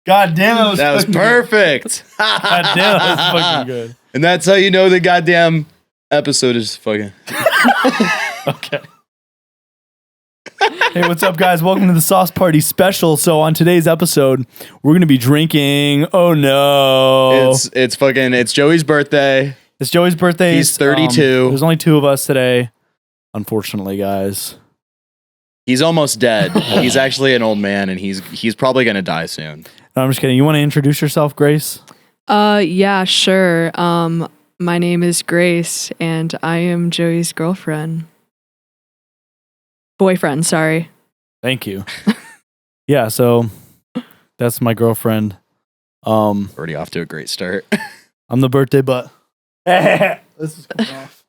God damn, that was perfect. God damn, that was fucking good. And that's how you know the goddamn episode is fucking. Okay. Hey, what's up, guys? Welcome to the Sauce Party special. So on today's episode, we're gonna be drinking. Oh no! It's Joey's birthday. It's Joey's birthday. He's 32. There's only 2 of us today, unfortunately, guys. He's almost dead. He's actually an old man, and he's probably gonna die soon. No, I'm just kidding. You want to introduce yourself, Grace? Yeah, sure. My name is Grace, and I am Joey's girlfriend. Boyfriend, sorry. Thank you. Yeah, so that's my girlfriend. Already off to a great start. I'm the birthday butt. This is going off.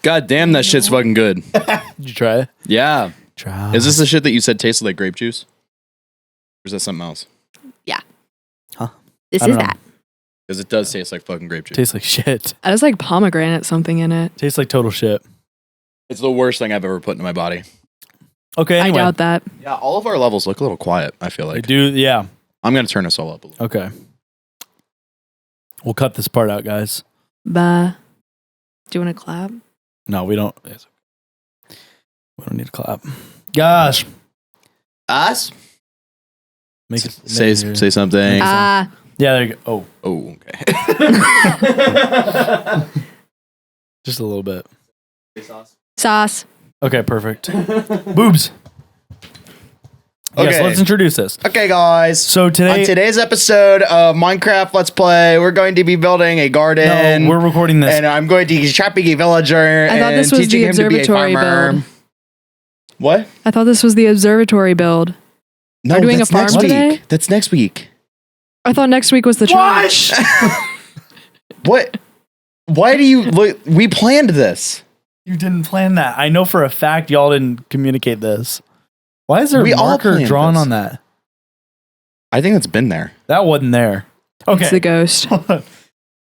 God damn, that shit's fucking good. Did you try it? Yeah. Try. Is this the shit that you said tasted like grape juice? Or is that something else? Yeah. Huh? This I is don't know. that. Because it does taste like fucking grape juice. Tastes like shit. That is like pomegranate something in it. Tastes like total shit. It's the worst thing I've ever put into my body. Okay, anyway. I doubt that. Yeah, all of our levels look a little quiet, I feel I like. do, yeah. I'm going to turn us all up a little. Okay. We'll cut this part out, guys. Bah. Do you want to clap? No, we don't. We don't need to clap. Gosh. Us? Make it Say something. Yeah, there you go. Oh, okay. Just a little bit. Sauce. Okay, perfect. Boobs. Yes, Okay. let's introduce this. Okay, guys. So today, On today's episode of Minecraft Let's Play, we're going to be building a garden. no, we're recording this. And I'm going to be trapping a villager. I thought this and was teaching the him to be a observatory farmer. build. What? I thought this was the observatory build. No, We're doing that's a farm next today? week. That's next week. I thought next week was the church. What? Why do you look? We planned this. You didn't plan that. I know for a fact y'all didn't communicate this. Why is there We a all marker planned drawn this. on that? I think it's been there. That wasn't there. It's the Okay. ghost.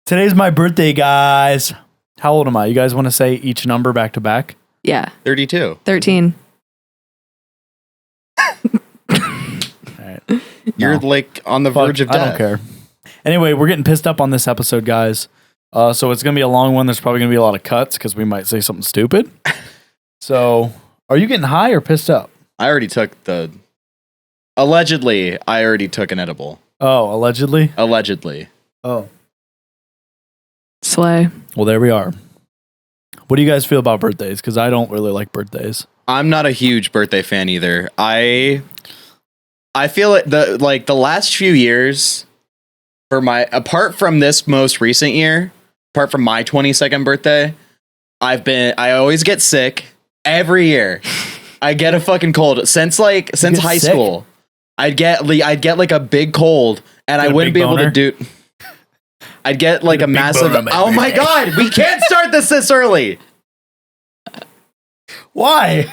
Today's my birthday, guys. How old am I? You guys want to say each number back to back? Yeah. 32. 13. All right. You're No. like on the Fuck, verge of I death. don't care. Anyway, we're getting pissed up on this episode, guys. So it's going to be a long one. There's probably going to be a lot of cuts because we might say something stupid. So are you getting high or pissed up? I already took the. Allegedly, I already took an edible. Oh, allegedly? Allegedly. Oh. Slay. Well, there we are. What do you guys feel about birthdays? Because I don't really like birthdays. I'm not a huge birthday fan either. I feel it the last few years apart from this most recent year, apart from my 22nd birthday, I always get sick every year. I get a fucking cold since get high sick? school. I'd get like a big cold and I Get a wouldn't big be able to boner? do I'd get like Get a a big massive boner, baby. oh my god, we can't start this early. Why?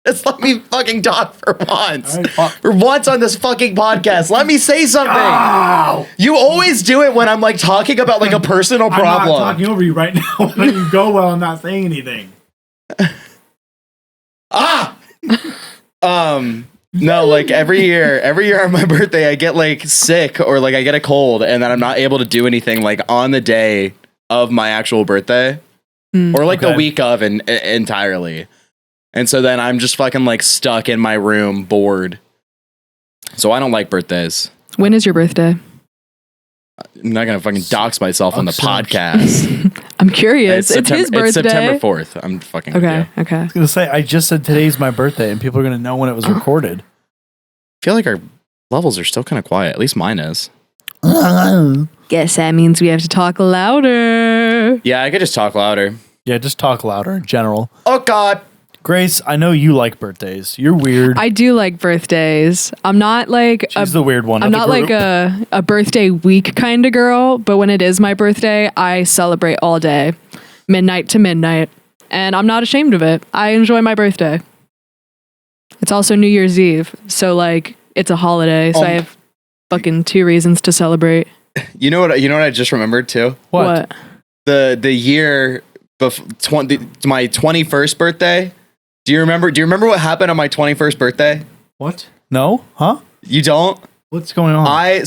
Just let me fucking talk for once. All right, fuck. For once on this fucking podcast. Let me say something. Ow! You always do it when I'm like talking about like a personal I'm not problem. talking over you right now. Let you go while I'm not saying anything. Ah! No, like every year on my birthday, I get like sick or like I get a cold and then I'm not able to do anything like on the day of my actual birthday or like Okay. the week of entirely. And so then I'm just fucking like stuck in my room, bored. So I don't like birthdays. When is your birthday? I'm not gonna fucking dox myself on the Sucks. podcast. I'm curious. It's his birthday. It's September 4th. I'm fucking with you. Okay. Okay. I was going to say, I just said today's my birthday and people are going to know when it was recorded. I feel like our levels are still kind of quiet. At least mine is. Guess that means we have to talk louder. Yeah, I could just talk louder. Yeah, just talk louder in general. Oh God. Grace, I know you like birthdays. You're weird. I do like birthdays. I'm not like She's the weird one. I'm of the not like group. a birthday week kind of girl, but when it is my birthday, I celebrate all day, midnight to midnight, and I'm not ashamed of it. I enjoy my birthday. It's also New Year's Eve, so like it's a holiday, so I have fucking 2 reasons to celebrate. You know what I just remembered too? What? The year before my 21st birthday. Do you remember what happened on my 21st birthday? What? No? Huh? You don't? What's going on? I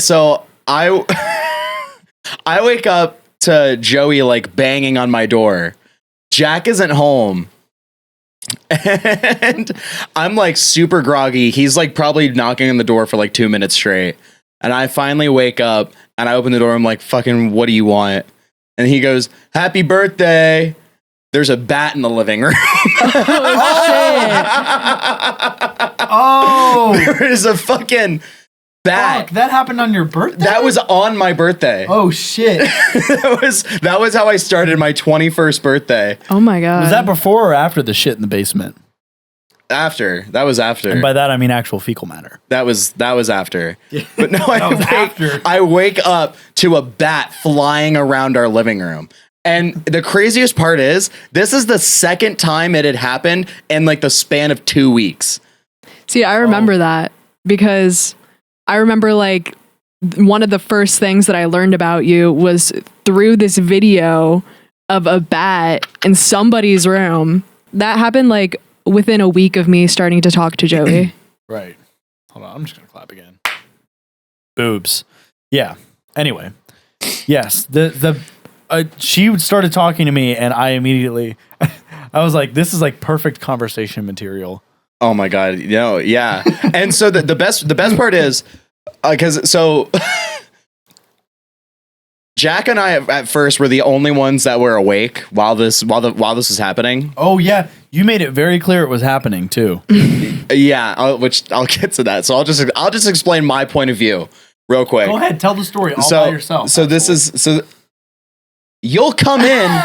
I wake up to Joey like banging on my door. Jack isn't home. And I'm like super groggy. He's like probably knocking on the door for like 2 minutes straight. And I finally wake up and I open the door. I'm like, fucking, what do you want? And he goes, happy birthday. There's a bat in the living room. Oh, There's a fucking bat. fuck, that happened on your birthday? That was on my birthday. Oh, shit. that was how I started my 21st birthday. Oh my God. Was that before or after the shit in the basement? After. That was after. And by that, I mean actual fecal matter. That was after. Yeah. But no, I wake up to a bat flying around our living room. And the craziest part is, this is the second time it had happened in like the span of 2 weeks. See, I remember that because I remember like one of the first things that I learned about you was through this video of a bat in somebody's room. That happened like within a week of me starting to talk to Joey. Right. Hold on. I'm just going to clap again. Boobs. Yeah. Anyway. Yes. She started talking to me and I immediately, I was like, this is like perfect conversation material. Oh my God. Yeah. And so the best part is, because Jack and I at first were the only ones that were awake while this was happening. Oh yeah. You made it very clear it was happening too. Yeah. Which I'll get to that. So I'll just explain my point of view real quick. Go ahead. Tell the story all by yourself. So you'll come in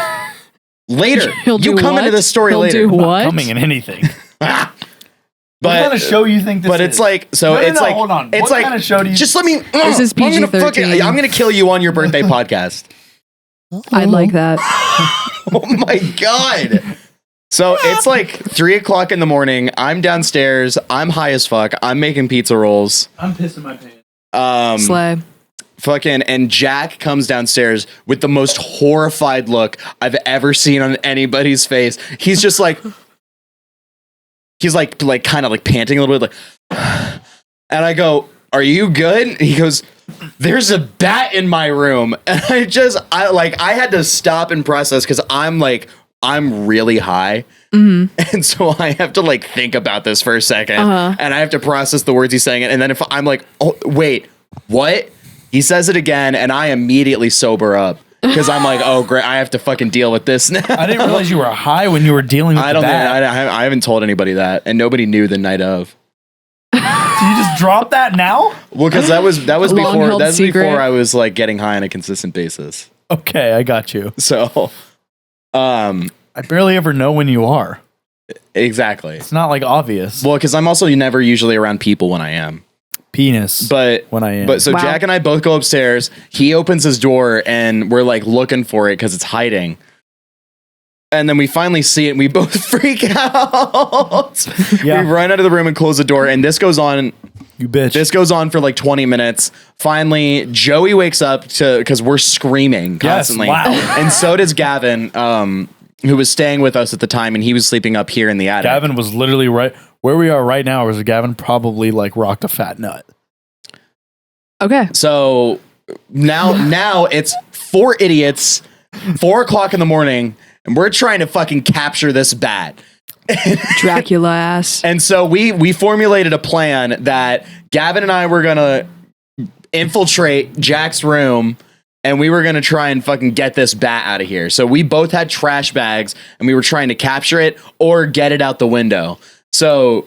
later. You come into this story later. Do I'm not what? coming in anything. But what kind of show you think this is? But it's like, so No, it's like, hold on. It's What like, kind of show do you? just let me. This is PG-13. I'm gonna kill you on your birthday podcast. I'd like that. Oh my God. So it's like 3:00 in the morning. I'm downstairs. I'm high as fuck. I'm making pizza rolls. I'm pissing my pants. Slay. Fucking, and Jack comes downstairs with the most horrified look I've ever seen on anybody's face. He's just like, he's like kind of like panting a little bit, like, and I go, "Are you good?" And he goes, "There's a bat in my room," and I had to stop and process because I'm really high, and so I have to like think about this for a second, and I have to process the words he's saying, and then if I'm like, "Oh wait, what?" He says it again, and I immediately sober up because I'm like, "Oh great, I have to fucking deal with this now." I didn't realize you were high when you were dealing with I the don't think bat. I haven't told anybody that, and nobody knew the night of. So you just drop that now? Well, because that was Long-held before secret. I was like getting high on a consistent basis. Okay, I got you. So, I barely ever know when you are. exactly. It's not like obvious. Well, because I'm also never usually around people when I am. Penis. But when I am. But so Wow. Jack and I both go upstairs. He opens his door and we're like looking for it because it's hiding. And then we finally see it and we both freak out. Yeah. We run out of the room and close the door. And this goes on. You bitch. This goes on for like 20 minutes. Finally, Joey wakes up because we're screaming constantly. Yes, wow. And so does Gavin, who was staying with us at the time, and he was sleeping up here in the attic. Gavin was literally right where we are right now. Was Gavin probably like rocked a fat nut? Okay. So now it's 4 idiots, 4:00 in the morning, and we're trying to fucking capture this bat. Dracula ass. And so we formulated a plan that Gavin and I were gonna infiltrate Jack's room, and we were gonna try and fucking get this bat out of here. So we both had trash bags, and we were trying to capture it or get it out the window. So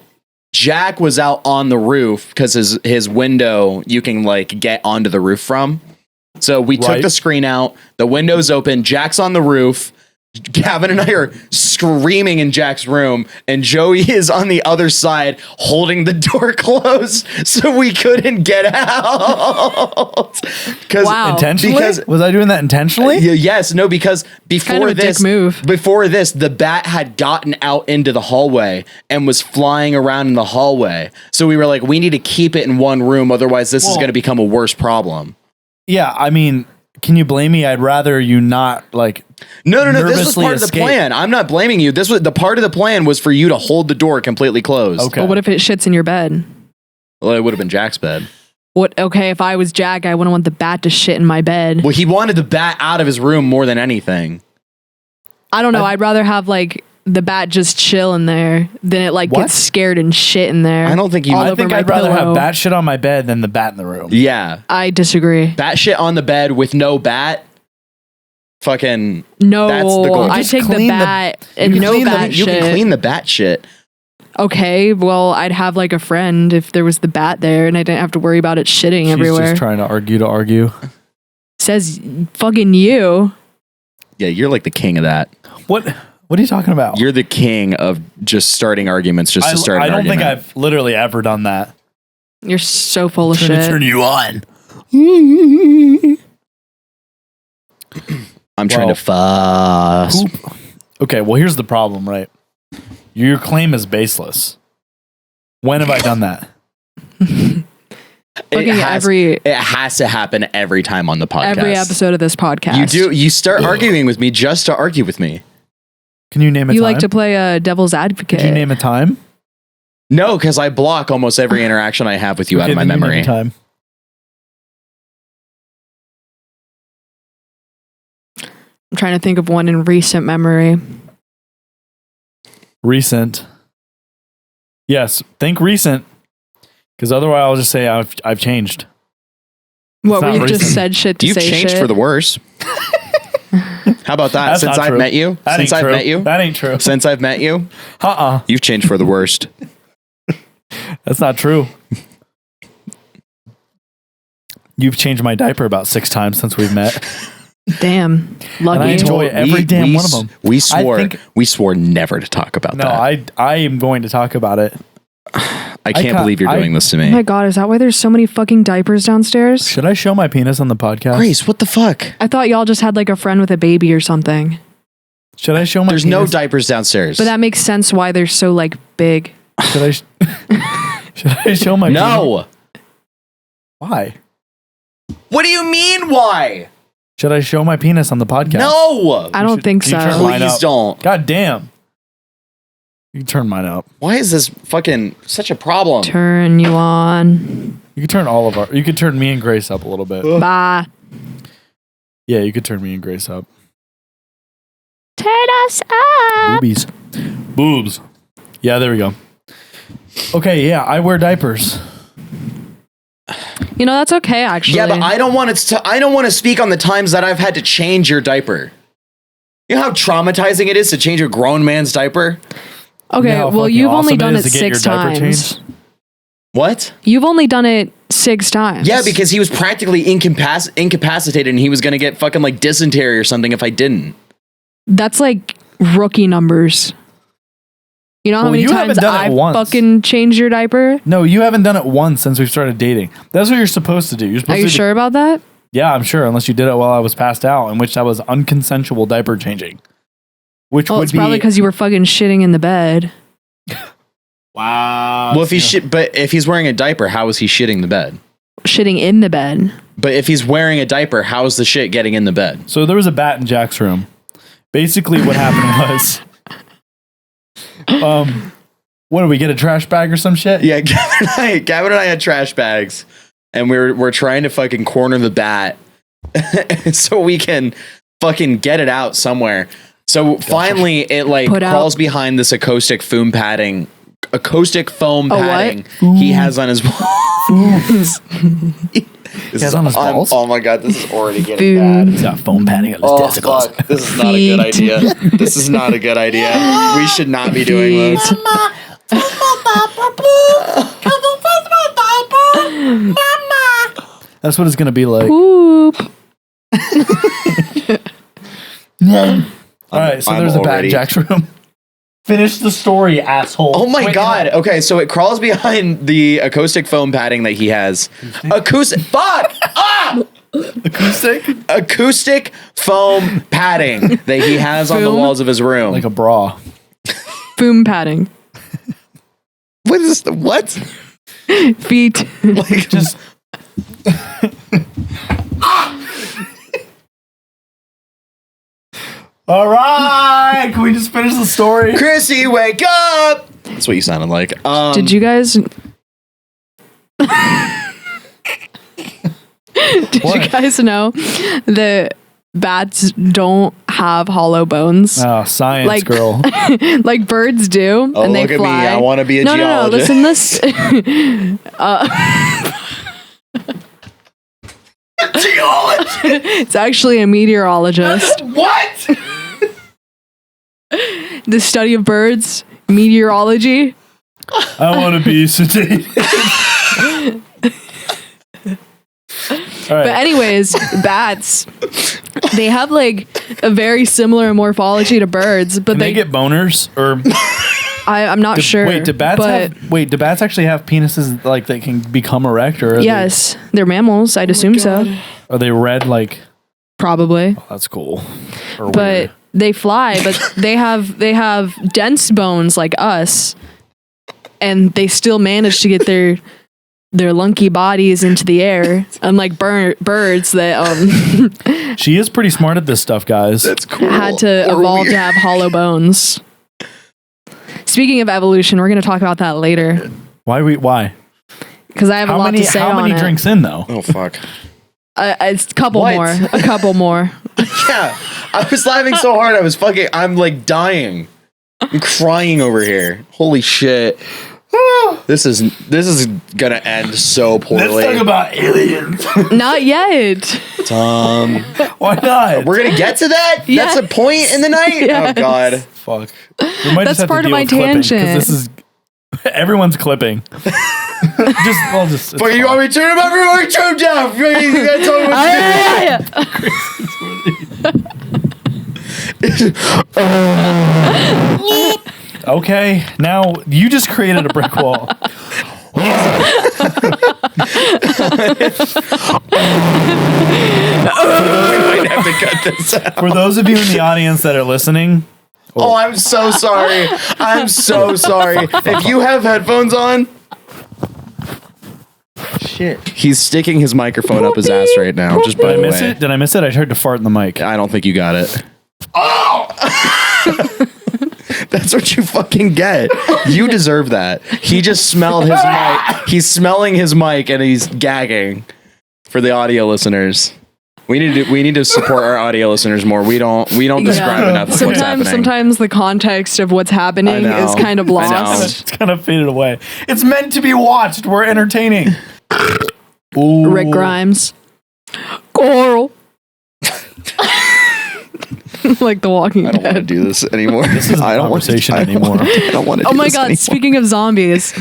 Jack was out on the roof because his window you can like get onto the roof from. So we took Right. the screen out, the window's open, Jack's on the roof. Gavin and I are screaming in Jack's room, and Joey is on the other side holding the door closed so we couldn't get out. Wow. Intentionally? Because Was I doing that intentionally? because before kind of a this dick move. before this, the bat had gotten out into the hallway and was flying around in the hallway. So we were like, we need to keep it in one room, otherwise this is Well- going to become a worse problem. Yeah, I mean, can you blame me? I'd rather you not like No. This was nervously part of the escape. plan. I'm not blaming you. This was the part of the plan was for you to hold the door completely closed. Okay. But what if it shits in your bed? Well, it would have been Jack's bed. What? Okay, if I was Jack, I wouldn't want the bat to shit in my bed. Well, he wanted the bat out of his room more than anything. I don't know. I'd rather have like the bat just chill in there than it like What? gets scared and shit in there. I don't think you. all I over think my I'd rather pillow. have bat shit on my bed than the bat in the room. Yeah, I disagree. bat shit on the bed with no bat. Fucking No, That's the goal. I Just take the clean the- bat and you no clean bat the, you shit. can clean the bat shit. Okay, well, I'd have like a friend if there was the bat there and I didn't have to worry about it shitting She's everywhere. just trying to argue. Says fucking you. Yeah, you're like the king of that. What are you talking about? You're the king of just starting arguments just to start. I an don't think argument. I've literally ever done that. You're so full of Trying to shit. turn you on. I'm trying to fuss. Poop. Okay, well here's the problem, right? Your claim is baseless. When have I done that? Fucking It has to happen every time on the podcast. every episode of this podcast. You do. You start arguing with me just to argue with me. Can you name a You time? like to play a devil's advocate. Could you name a time? No, because I block almost every interaction I have with you out of my then you name memory. a time. I'm trying to think of one in recent memory. Recent. Yes, think recent. Because otherwise I'll just say I've changed. What, not where you recent. just said shit to You've say changed shit? for the worse. How about that? That's Since not I've true. met you, That since ain't I've true. met you, That ain't true. since I've met you, Uh-uh. you've changed for the worst. That's not true. You've changed my diaper about 6 times since we've met. Damn. Lucky. And I enjoy every damn one of them. We swore. think- We swore never to talk about No, that. I am going to talk about it. I can't believe you're doing this to Oh me. my god, is that why there's so many fucking diapers downstairs? Should I show my penis on the podcast? Grace, what the fuck? I thought y'all just had like a friend with a baby or something. Should I show my There's penis? no diapers downstairs. But that makes sense why they're so like big. Should I should I show my penis? no. Why? What do you mean? Why? Should I show my penis on the podcast? No. I don't think you turn so. mine Please up. don't. God damn. You can turn mine up. Why is this fucking such a problem? Turn you on. You can turn all of our. You could turn me and Grace up a little bit. Bye. Yeah, you could turn me and Grace up. Turn us up. Boobies. Boobs. Yeah, there we go. Okay, yeah, I wear diapers. You know, that's okay actually. Yeah, but I don't want to. I don't want to speak on the times that I've had to change your diaper. You know how traumatizing it is to change a grown man's diaper. Okay, You know how well fucking you've only awesome done is it to get your 6 diaper times. changed? What? You've only done it 6 times. Yeah, because he was practically incapacitated, and he was gonna get fucking like dysentery or something if I didn't. that's like rookie numbers. You know how Well, many you haven't times done it I've once. fucking changed your diaper? No, you haven't done it once since we started dating. That's what you're supposed to do. You're supposed Are you to sure about that? Yeah, I'm sure. Unless you did it while I was passed out, in which that was unconsensual diaper changing. Which Well, would it's be probably because you were fucking shitting in the bed. wow. Well, if he's wearing a diaper, how is he shitting the bed? Shitting in the bed. But if he's wearing a diaper, how is the shit getting in the bed? So there was a bat in Jack's room. Basically, what happened was, what did we get, a trash bag or some shit? Yeah, Gavin and I had trash bags, and we're trying to fucking corner the bat so we can fucking get it out somewhere. So finally, it like Put out- crawls behind this acoustic foam padding what? he has on his balls. He has on his balls? Oh my god, this is already getting Foam. bad. He's got foam padding on his Oh testicles. fuck, this is not a good Feet. idea. This is not a good idea. We should not be doing this. That's what it's gonna be like. Poop. All right, so I'm there's a bat already- in Jack's room. Finish the story, asshole. Oh my Quick. god. Okay, so it crawls behind the acoustic foam padding that he has. Acoustic fuck! Ah! Acoustic? Acoustic foam padding that he has on the Foam? walls of his room. Like a bra. Foam padding. What is the what? Feet. Like Just All right. Can we just finish the story? Chrissy, wake up! That's what you sounded like. Did you guys? Did you guys know that bats don't have hollow bones? Oh, science Like- girl. Like birds do, Oh, and they look at me. fly. I want to be a No, geologist. listen this. Geologist? It's actually a meteorologist. What? The study of birds, meteorology. I want to be sedated. All right. But anyways, bats, they have like a very similar morphology to birds, but Can they get boners or I'm not sure. Wait, do bats actually have penises like that can become erect or Yes, they're mammals. I'd assume so. Are they red like Probably. oh, that's cool. Or But weird. they fly, but they have dense bones like us, and they still manage to get their lunky bodies into the air, unlike birds that She is pretty smart at this stuff, guys. That's cool. had to Or evolve weird. to have hollow bones. Speaking of evolution, we're going to talk about that later Why? because I have a lot to say how on many it. drinks in though? Oh, fuck. It's a couple What? more. A couple more. Yeah. I was laughing so hard. I'm like dying. I'm crying over here. Holy shit. This is gonna end so poorly. about aliens. Not yet. Why not? We're gonna get to that? Yes. That's a point in the night? Yes. Oh god. Fuck. We might That's just have part to of deal my with clipping, 'cause tangent. this is everyone's clipping. it's Fuck, you want me to turn up everyone? Turn down. You gotta tell me what to do. Okay, now you just created a brick wall. We might have to cut this out. For those of you in the audience that are listening, Oh, I'm so sorry. I'm so sorry. If you have headphones on. Shit. He's sticking his microphone up his ass right now. Just by did I the miss way. it? Did I miss it? I tried to fart in the mic. I don't think you got it. Oh! That's what you fucking get. You deserve that. He just smelled his mic. He's smelling his mic and he's gagging. For the audio listeners, we need to support our audio listeners more. We don't describe enough of what's happening. Sometimes the context of what's happening I know. is kind of I know. lost. It's kind of faded away. It's meant to be watched. We're entertaining. Ooh. Rick Grimes. Coral. Like The Walking I don't want to Dead. do this anymore. This isn't a conversation anymore. I don't want to. Oh my god, speaking of zombies.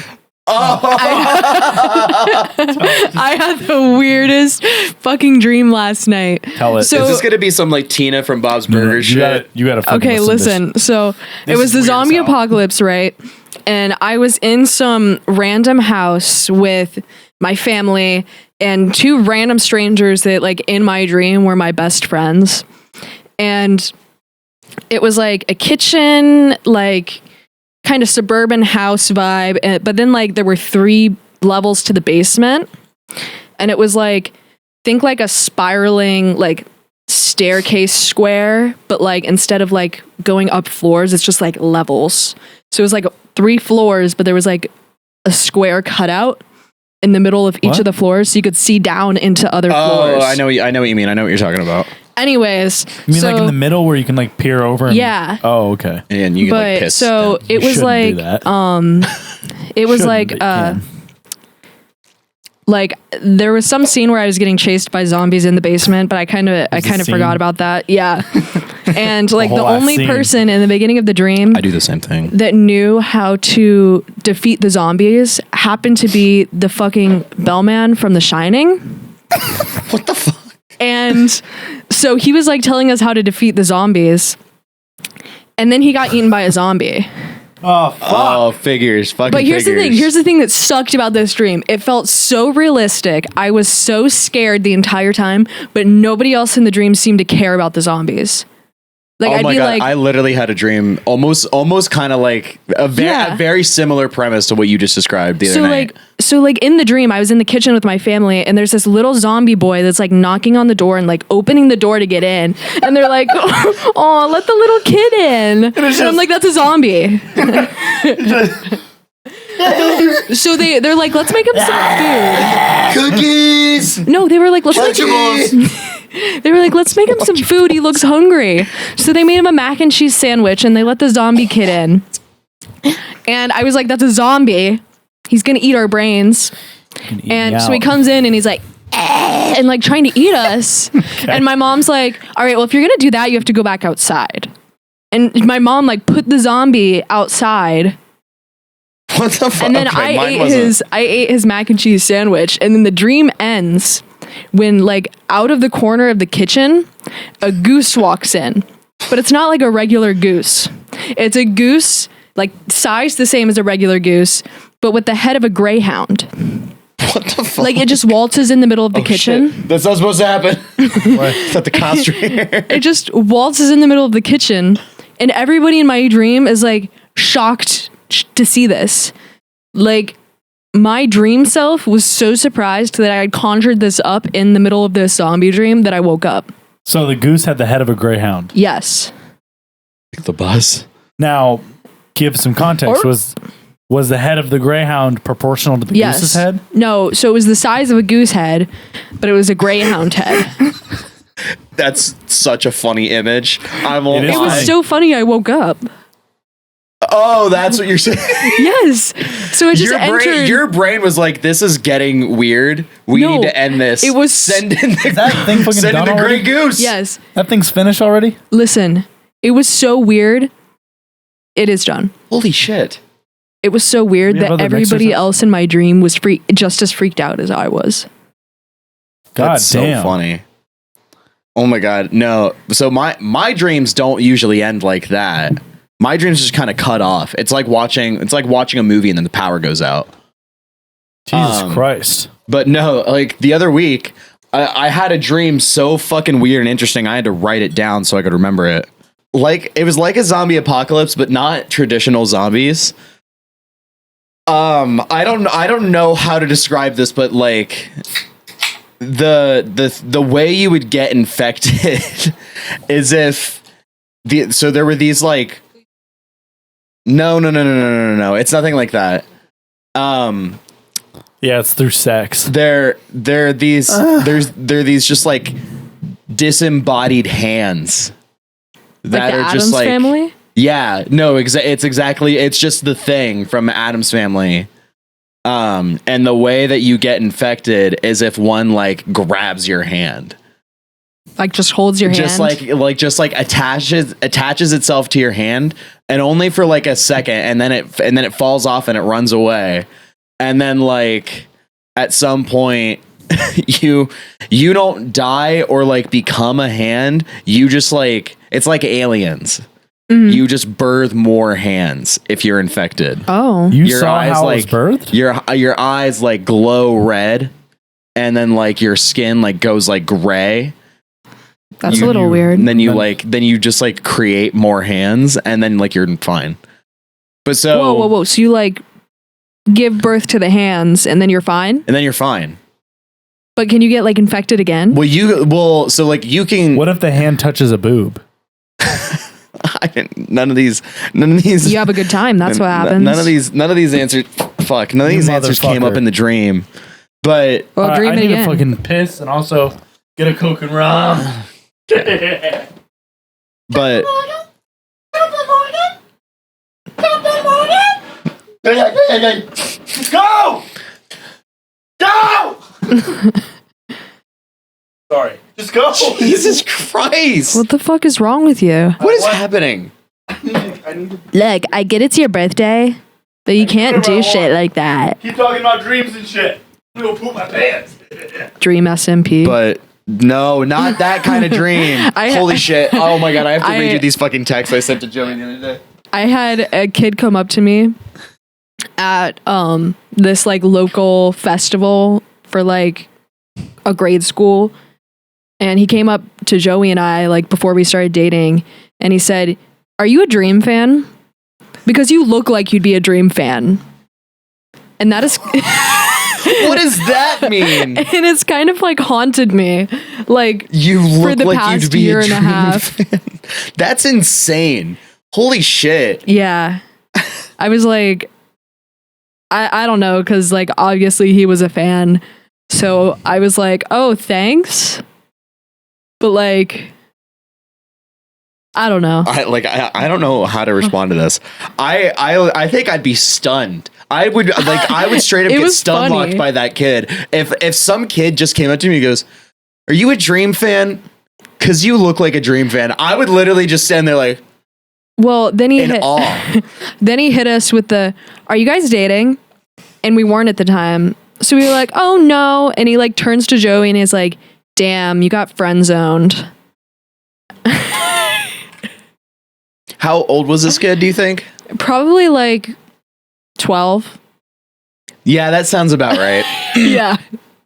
I had the weirdest fucking dream last night. Tell it. So- Is this gonna be some like Tina from Bob's Burgers you shit? gotta fucking Okay, listen. listen. So This it was is the weird as zombie hell. apocalypse, right? And I was in some random house with my family and two random strangers that, like, in my dream were my best friends. And it was like a kitchen, like, kind of suburban house vibe. But then, like, there were 3 levels to the basement. And it was like, think like a spiraling, like, staircase square, but like instead of like going up floors, it's just like levels. So it was like 3 floors, but there was like a square cutout in the middle of each What? of the floors, so you could see down into other Oh, floors. I know what you mean. I know what you're talking about. Anyways, You mean so, like in the middle where you can like peer over? And, Yeah. Oh, okay. And you can like but piss. so down. it was shouldn't like do that. it was Shouldn't, like but you can. like there was some scene where I was getting chased by zombies in the basement, but I kind of a forgot scene? about that. Yeah. And like the whole ass only scene. person in the beginning of the dream I do the same thing. that knew how to defeat the zombies happened to be the fucking bellman from The Shining. What the fuck? And so he was like telling us how to defeat the zombies. And then he got eaten by a zombie. Oh, fuck. Oh, figures. Fucking But here's figures. the thing. Here's the thing that sucked about this dream. It felt so realistic. I was so scared the entire time, but nobody else in the dream seemed to care about the zombies. Like Oh I'd my be god! like, I literally had a dream, almost kind of like a very similar premise to what you just described the other night. So like in the dream, I was in the kitchen with my family, and there's this little zombie boy that's like knocking on the door and like opening the door to get in, and they're like, "Oh, let the little kid in," and I'm like, "That's a zombie." So they're like, "Let's make him some food." Cookies. No, they were like, "Let's make him." They were like, "Let's make him some food. He looks hungry." So they made him a mac and cheese sandwich, and they let the zombie kid in. And I was like, "That's a zombie. He's gonna eat our brains." And so he comes in and he's like, and like trying to eat us. Okay. And my mom's like, "All right, well, if you're gonna do that, you have to go back outside." And my mom like put the zombie outside. What the fuck? And then I ate his mac and cheese sandwich. And then the dream ends when like out of the corner of the kitchen, a goose walks in. But it's not like a regular goose. It's a goose like size the same as a regular goose, but with the head of a greyhound. What the fuck? Like it just waltzes in the middle of the kitchen. Shit. That's not supposed to happen. Is that the costume? It just waltzes in the middle of the kitchen, and everybody in my dream is like shocked to see this. Like my dream self was so surprised that I had conjured this up in the middle of this zombie dream that I woke up. So the goose had the head of a greyhound. Yes. Like the bus. Now, give some context. Was the head of the greyhound proportional to the goose's head? No, so it was the size of a goose head, but it was a greyhound head. That's such a funny image. It was so funny I woke up. Oh, that's what you're saying? Yes. So it just entered. Your brain was like, this is getting weird. We need to end this. It was send in the, that thing fucking send in the already? gray goose. Yes. That thing's finished already? Listen, it was so weird. It is done. Holy shit. It was so weird that everybody else in my dream was just as freaked out as I was. God That's damn. so funny. Oh my god. No. So my dreams don't usually end like that. My dreams just kind of cut off. It's like watching a movie and then the power goes out. Jesus Christ. But no, like the other week, I had a dream so fucking weird and interesting. I had to write it down so I could remember it. Like it was like a zombie apocalypse, but not traditional zombies. I don't know how to describe this, but like the way you would get infected is if so there were these like no, it's nothing like that. Yeah, it's through sex. There are these just like disembodied hands that like the are Addams just like family? Yeah, no, it's just the Thing from Addams Family. And the way that you get infected is if one like grabs your hand. Like just holds your hand? Just like attaches itself to your hand, and only for like a second, and then it falls off and it runs away. And then like at some point you don't die or like become a hand. You just like, it's like aliens. Mm-hmm. You just birth more hands if you're infected. Oh, you saw how it was birthed? Your eyes like glow red, and then like your skin like goes like gray. That's a little weird. And then you just like create more hands, and then like you're fine. But so whoa. So you like give birth to the hands, and then you're fine? And then you're fine. But can you get like infected again? So like you can. What if the hand touches a boob? None of these. You have a good time. That's what happens. None of these answers. Fuck. None of these answers came up in the dream. But dream I need again. to fucking piss and also get a Coke and rum. But go! Sorry. Just go. Jesus Christ. What the fuck is wrong with you? What is happening? Look, I get it's your birthday, but you can't do shit like that. Keep talking about dreams and shit. I'm gonna poop my pants. Dream SMP. But no, not that kind of dream. Holy shit. Oh my god, I have to read you these fucking texts I sent to Joey the other day. I had a kid come up to me at this like local festival for like a grade school, and he came up to Joey and I like before we started dating, And he said, "Are you a Dream fan? Because you look like you'd be a Dream fan." And that is... What does that mean? And it's kind of like haunted me. Like, you look for the like past you'd be year a and a Dream half. fan. That's insane. Holy shit. Yeah. I was like, I don't know, because like obviously he was a fan. So I was like, oh, thanks. But like, I don't know. I don't know how to respond to this. I think I'd be stunned. I would straight up It get was stun funny. locked by that kid. If some kid just came up to me and goes, "Are you a Dream fan? Because you look like a Dream fan." I would literally just stand there like, Well, then he in hit awe. then he hit us with the, "Are you guys dating?" And we weren't at the time. So we were like, "Oh no." And he like turns to Joey and is like, "Damn, you got friend zoned." How old was this kid, do you think? Probably like 12. Yeah, that sounds about right. Yeah.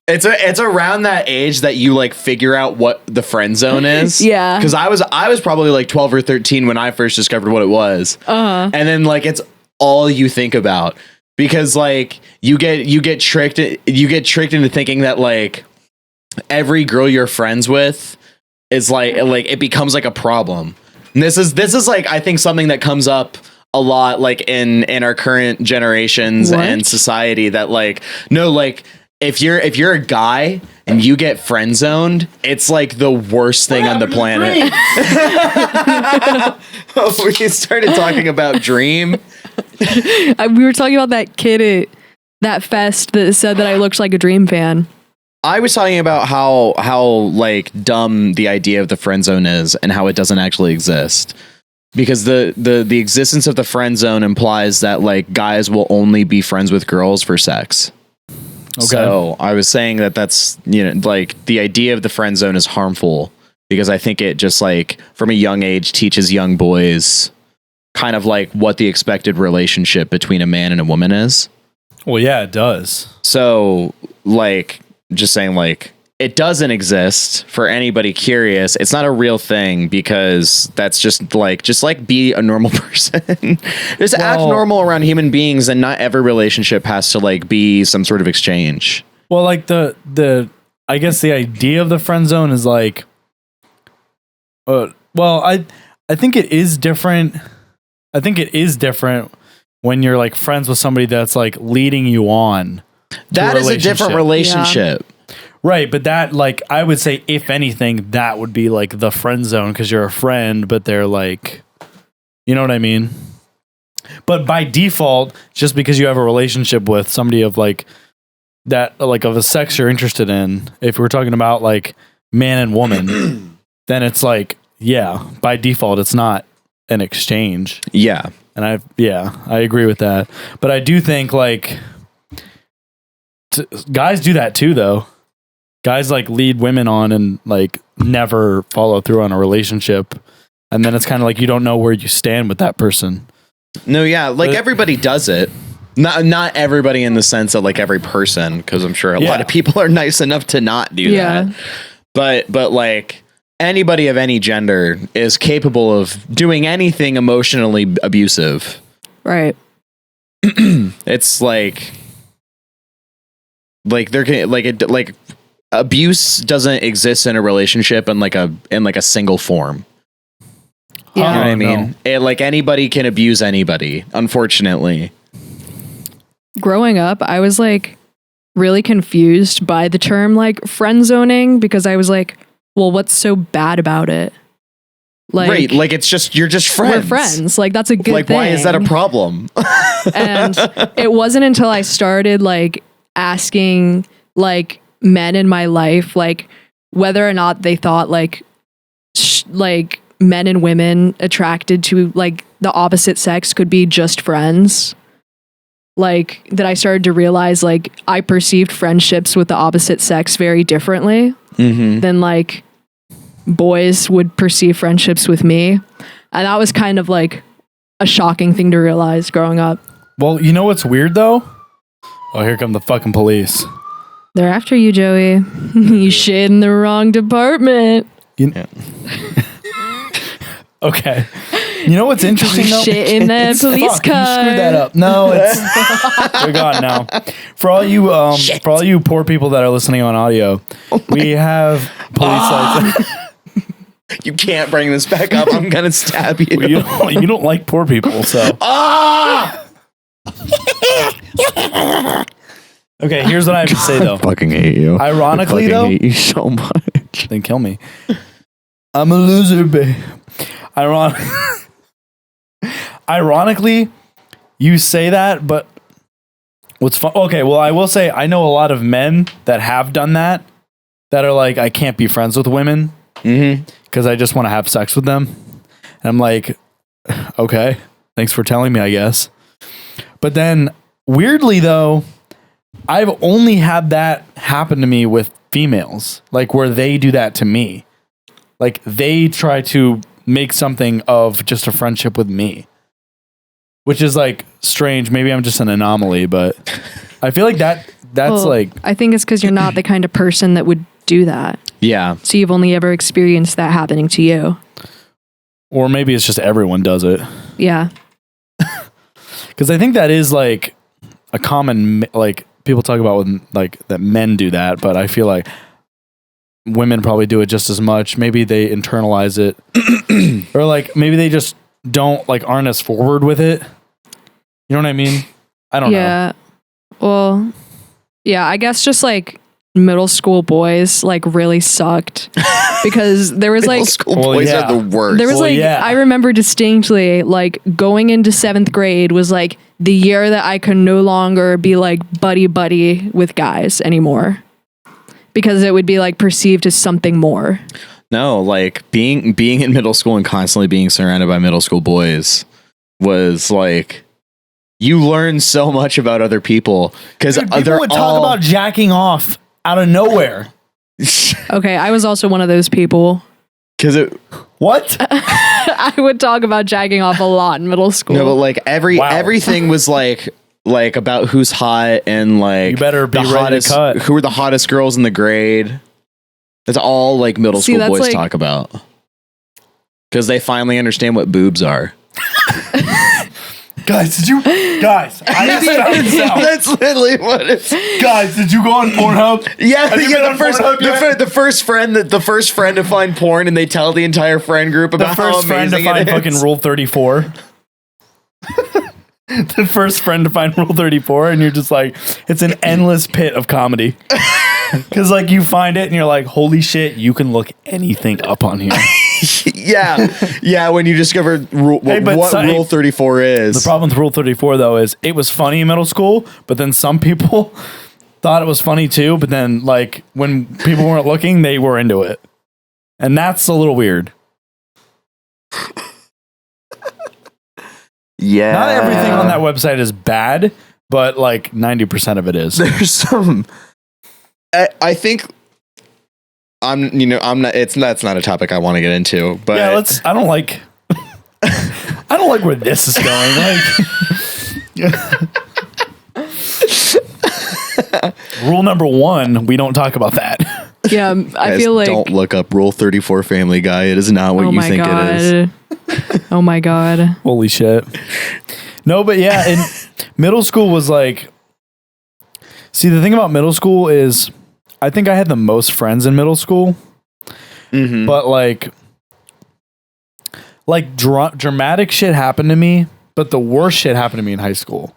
It's around that age that you like figure out what the friend zone is. Yeah. Because I was probably like 12 or 13 when I first discovered what it was. Uh-huh. And then like it's all you think about. Because like you get tricked into thinking that like every girl you're friends with is like it becomes like a problem. And this is like I think something that comes up a lot like in our current generations What? and society, that like no, like if you're a guy and you get friend zoned, it's like the worst thing on the planet. We started talking about Dream. We were talking about that kid at that fest that said that I looked like a Dream fan. I was talking about how like dumb the idea of the friend zone is and how it doesn't actually exist. Because the existence of the friend zone implies that like guys will only be friends with girls for sex. Okay. So I was saying that's, you know, like the idea of the friend zone is harmful because I think it just like from a young age teaches young boys kind of like what the expected relationship between a man and a woman is. Well, yeah, it does. So like just saying like it doesn't exist for anybody curious. It's not a real thing because that's just like be a normal person. Just act normal around human beings, and not every relationship has to like be some sort of exchange. Well, like the I guess the idea of the friend zone is like, well, I think it is different. I think it is different when you're like friends with somebody that's like leading you on. That is a different relationship. Yeah. Right, but that, like, I would say, if anything, that would be, like, the friend zone, because you're a friend, but they're, like, you know what I mean? But by default, just because you have a relationship with somebody of, like, that, like, of a sex you're interested in, if we're talking about, like, man and woman, then it's, like, yeah, by default, it's not an exchange. Yeah. And I agree with that. But I do think, like, guys do that, too, though. Guys like lead women on and like never follow through on a relationship. And then it's kind of like you don't know where you stand with that person. No, yeah. Like everybody does it. Not everybody in the sense of like every person, because I'm sure a lot of people are nice enough to not do that. But like anybody of any gender is capable of doing anything emotionally abusive. Right. It's like they're like abuse doesn't exist in a relationship in like a single form. Yeah. You know what I mean? Like anybody can abuse anybody, unfortunately. Growing up, I was like really confused by the term like friend zoning, because I was like, well, what's so bad about it? Like, right, like it's just you're just friends. We're friends. Like that's a good thing. Why is that a problem? And it wasn't until I started like asking like men in my life like whether or not they thought like like men and women attracted to like the opposite sex could be just friends, like that I started to realize like I perceived friendships with the opposite sex very differently than like boys would perceive friendships with me. And that was kind of like a shocking thing to realize growing up. Well, you know what's weird though? Oh, here come the fucking police. They're after you, Joey. You shit in the wrong department. Okay. You know what's interesting though? Shit in the police Fuck, you car. screwed that up. No, it's we're gone now. For all you poor people that are listening on audio, we have police lights. You can't bring this back up. I'm gonna stab you. You don't like poor people, so. Okay, here's what I have to say though. I fucking hate you. Ironically I though, hate you so much. then kill me. I'm a loser, babe. Ironically, you say that, but what's fun? Okay, well, I will say I know a lot of men that have done that are like, I can't be friends with women because I just want to have sex with them. And I'm like, okay, thanks for telling me, I guess. But then, weirdly though, I've only had that happen to me with females, like where they do that to me. Like they try to make something of just a friendship with me, which is like strange. Maybe I'm just an anomaly, but I feel like that's like, I think it's because you're not the kind of person that would do that. Yeah. So you've only ever experienced that happening to you. or maybe it's just everyone does it. Yeah. Because I think that is like a common, like people talk about when, like that men do that, but I feel like women probably do it just as much. Maybe they internalize it or like maybe they just don't like aren't as forward with it. You know what I mean? I don't know. Yeah. Well, yeah, I guess just like middle school boys like really sucked because there was Middle like school boys are the worst. there was like yeah. I remember distinctly like going into 7th grade was like the year that I could no longer be like buddy with guys anymore because it would be like perceived as something more. No, like being in middle school and constantly being surrounded by middle school boys was like you learn so much about other people because people would talk about jacking off out of nowhere. Okay, I was also one of those people. Because it What? I would talk about jacking off a lot in middle school. no, but like everything was like about who's hot and like You better be the ready to hottest, cut. who were the hottest girls in the grade. That's all like middle See, school that's boys like- talk about because they finally understand what boobs are. Guys, I just found this out. That's literally what it's. Guys, did you go on Pornhub? Yeah, you been on Pornhub yet? the first friend to find porn, and they tell the entire friend group The about how first friend to amazing find it fucking is. Rule 34. The first friend to find Rule 34, and you're just like, it's an endless pit of comedy. Because like you find it, and you're like, holy shit, you can look anything up on here. yeah. When you discover what Rule 34 is, The problem with Rule 34 though is it was funny in middle school, but then some people thought it was funny too. But then like when people weren't looking, they were into it, and that's a little weird. yeah, Not everything on that website is bad, but like 90% of it is. There's some. I think I'm not. That's not a topic I want to get into. But Yeah, I don't like. I don't like where this is going. Like, rule number 1: we don't talk about that. Yeah, I guys, feel like don't look up Rule 34 Family Guy. It is not what oh you my think god. it is. Oh my god. Holy shit! No, but yeah, in middle school was like. See, the thing about middle school is, I think I had the most friends in middle school, but like dramatic shit happened to me, but the worst shit happened to me in high school.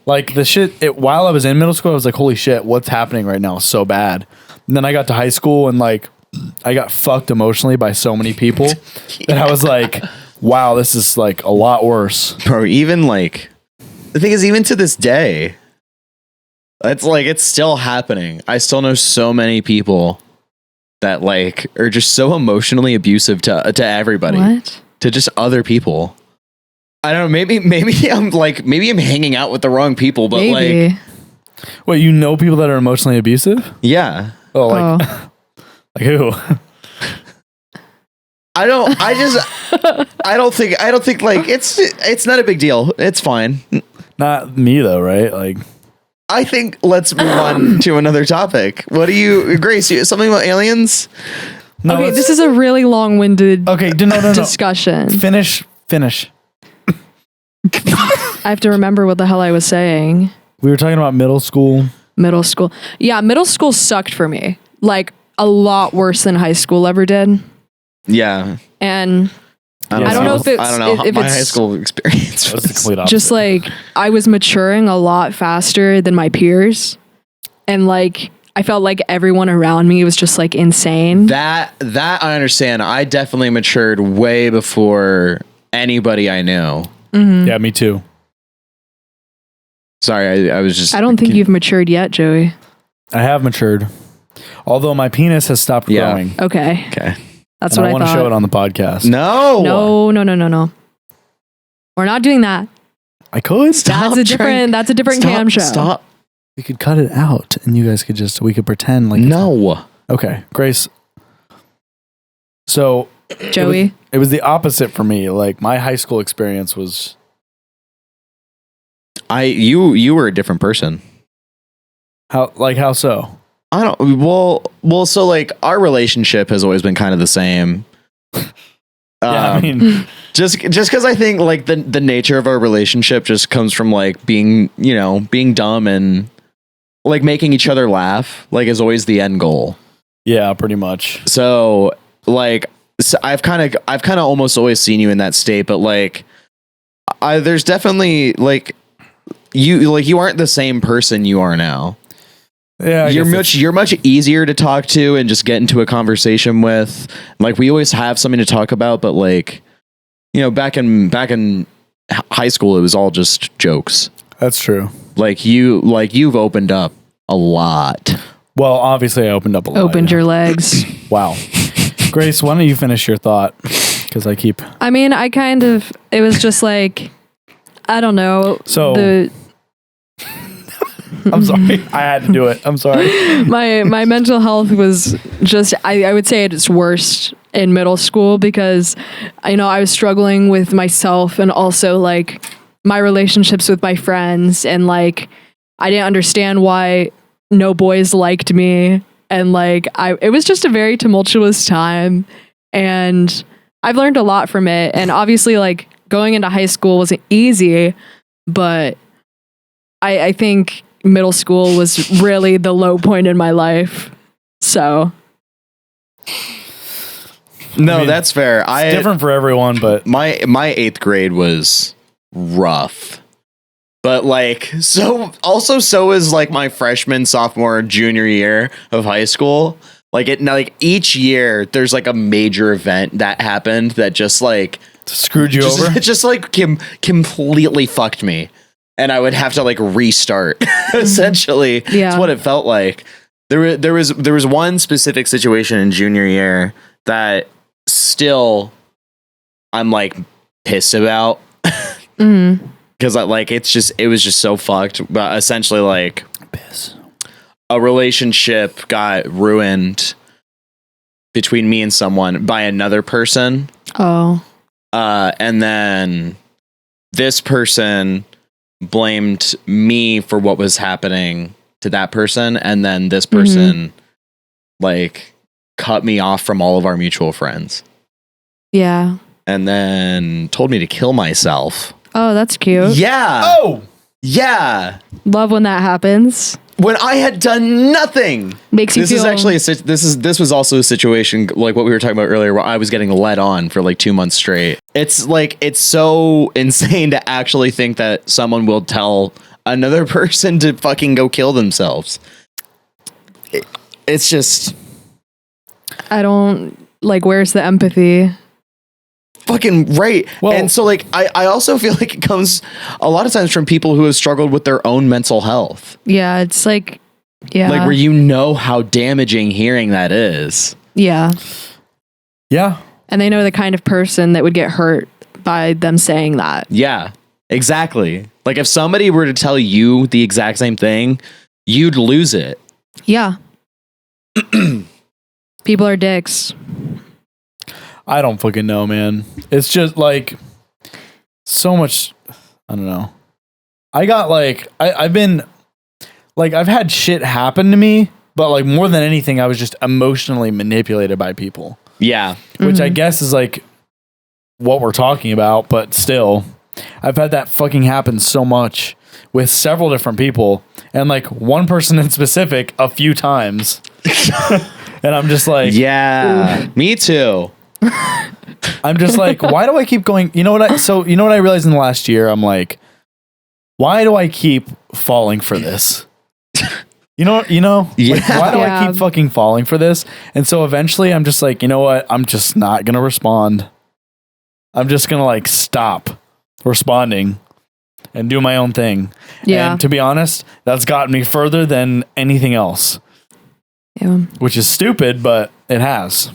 Like the shit, while I was in middle school, I was like, holy shit, what's happening right now is so bad. And then I got to high school and like, I got fucked emotionally by so many people that I was like, wow, this is like a lot worse. Bro, even like the thing is, even to this day, it's still happening. I still know so many people that like are just so emotionally abusive to everybody, What? to just other people. I don't know. Maybe I'm hanging out with the wrong people, but Maybe. like, Wait, you know people that are emotionally abusive? yeah. Oh, like, like who? I don't think like it's not a big deal. It's fine. Not me though, right? Like, I think let's move on to another topic. What do you, Grace? Something about aliens? No, Okay, let's- this is a really long-winded okay. No. discussion. Finish. I have to remember what the hell I was saying. We were talking about middle school. Middle school. Yeah, middle school sucked for me. Like a lot worse than high school ever did. Yeah. And I don't know if it's I don't know. if My it's high school experience That's the was complete opposite. just like I was maturing a lot faster than my peers. And like I felt like everyone around me was just like insane. that I understand. I definitely matured way before anybody I knew. Yeah, me too. Sorry, I was just I don't think you've matured yet, Joey. I have matured, although my penis has stopped Yeah. growing. Okay. Okay. That's And what I I want to thought. show it on the podcast. No. No. We're not doing that. I could. Stop That's a different Stop, cam show. Stop. We could cut it out, and you guys could we could pretend like No. Okay, Grace. So Joey. it was the opposite for me. Like my high school experience was You were a different person. how so? I don't well so like our relationship has always been kind of the same. Yeah, I mean, just because I think like the nature of our relationship just comes from like being dumb and like making each other laugh like is always the end goal. yeah, pretty much. So like I've kind of almost always seen you in that state, but like there's definitely like you aren't the same person you are now. Yeah, I You're guess much easier to talk to and just get into a conversation with. Like we always have something to talk about, but like back in high school it was all just jokes. that's true. Like you've opened up a lot. Well, obviously, I opened up a lot. Opened your legs. Wow, Grace, why don't you finish your thought? Because I keep. I mean, it was just like, I don't know. So- I'm sorry, I had to do it. I'm sorry. My mental health was just, I would say it's worst in middle school because, I was struggling with myself and also like my relationships with my friends. And like, I didn't understand why no boys liked me. And like, it was just a very tumultuous time. And I've learned a lot from it. And obviously like going into high school wasn't easy, but I think middle school was really the low point in my life. So No, I mean, that's fair. It's different for everyone, but My 8th grade was rough. But like so is like my freshman, sophomore, junior year of high school. Like each year there's like a major event that happened that just like screwed you over. it just like completely fucked me. And I would have to like restart. Essentially, Yeah. that's what it felt like. There was one specific situation in junior year that still I'm like pissed about because it was just so fucked. But essentially, like a relationship got ruined between me and someone by another person. Oh. And then this person blamed me for what was happening to that person, and then this person like cut me off from all of our mutual friends Yeah. and then told me to kill myself. Oh, that's cute. Yeah. Oh, Yeah. Love when that happens. When I had done nothing. Makes you This feel is actually this was also a situation like what we were talking about earlier where I was getting led on for like 2 months straight. It's like it's so insane to actually think that someone will tell another person to fucking go kill themselves. It's just I don't like where's the empathy? fucking right. Well- and so like I also feel like it comes a lot of times from people who have struggled with their own mental health. Yeah, it's like yeah. Like where how damaging hearing that is. Yeah. yeah. And they know the kind of person that would get hurt by them saying that. Yeah, exactly. Like if somebody were to tell you the exact same thing, you'd lose it. Yeah. People are dicks. I don't fucking know, man. It's just like so much. I don't know. I got like I've been like I've had shit happen to me but like more than anything, I was just emotionally manipulated by people. Yeah. Which I guess is like what we're talking about, but still, I've had that fucking happen so much with several different people, and like one person in specific a few times. And I'm just like, yeah, me too. I'm just like, why do I keep going? You know what I realized in the last year? I'm like, why do I keep falling for this? Yeah. Like, why do I keep fucking falling for this? And so eventually I'm just like, you know what? I'm just not going to respond. I'm just going to like stop responding and do my own thing. Yeah. And to be honest, that's gotten me further than anything else. Yeah. Which is stupid, but it has.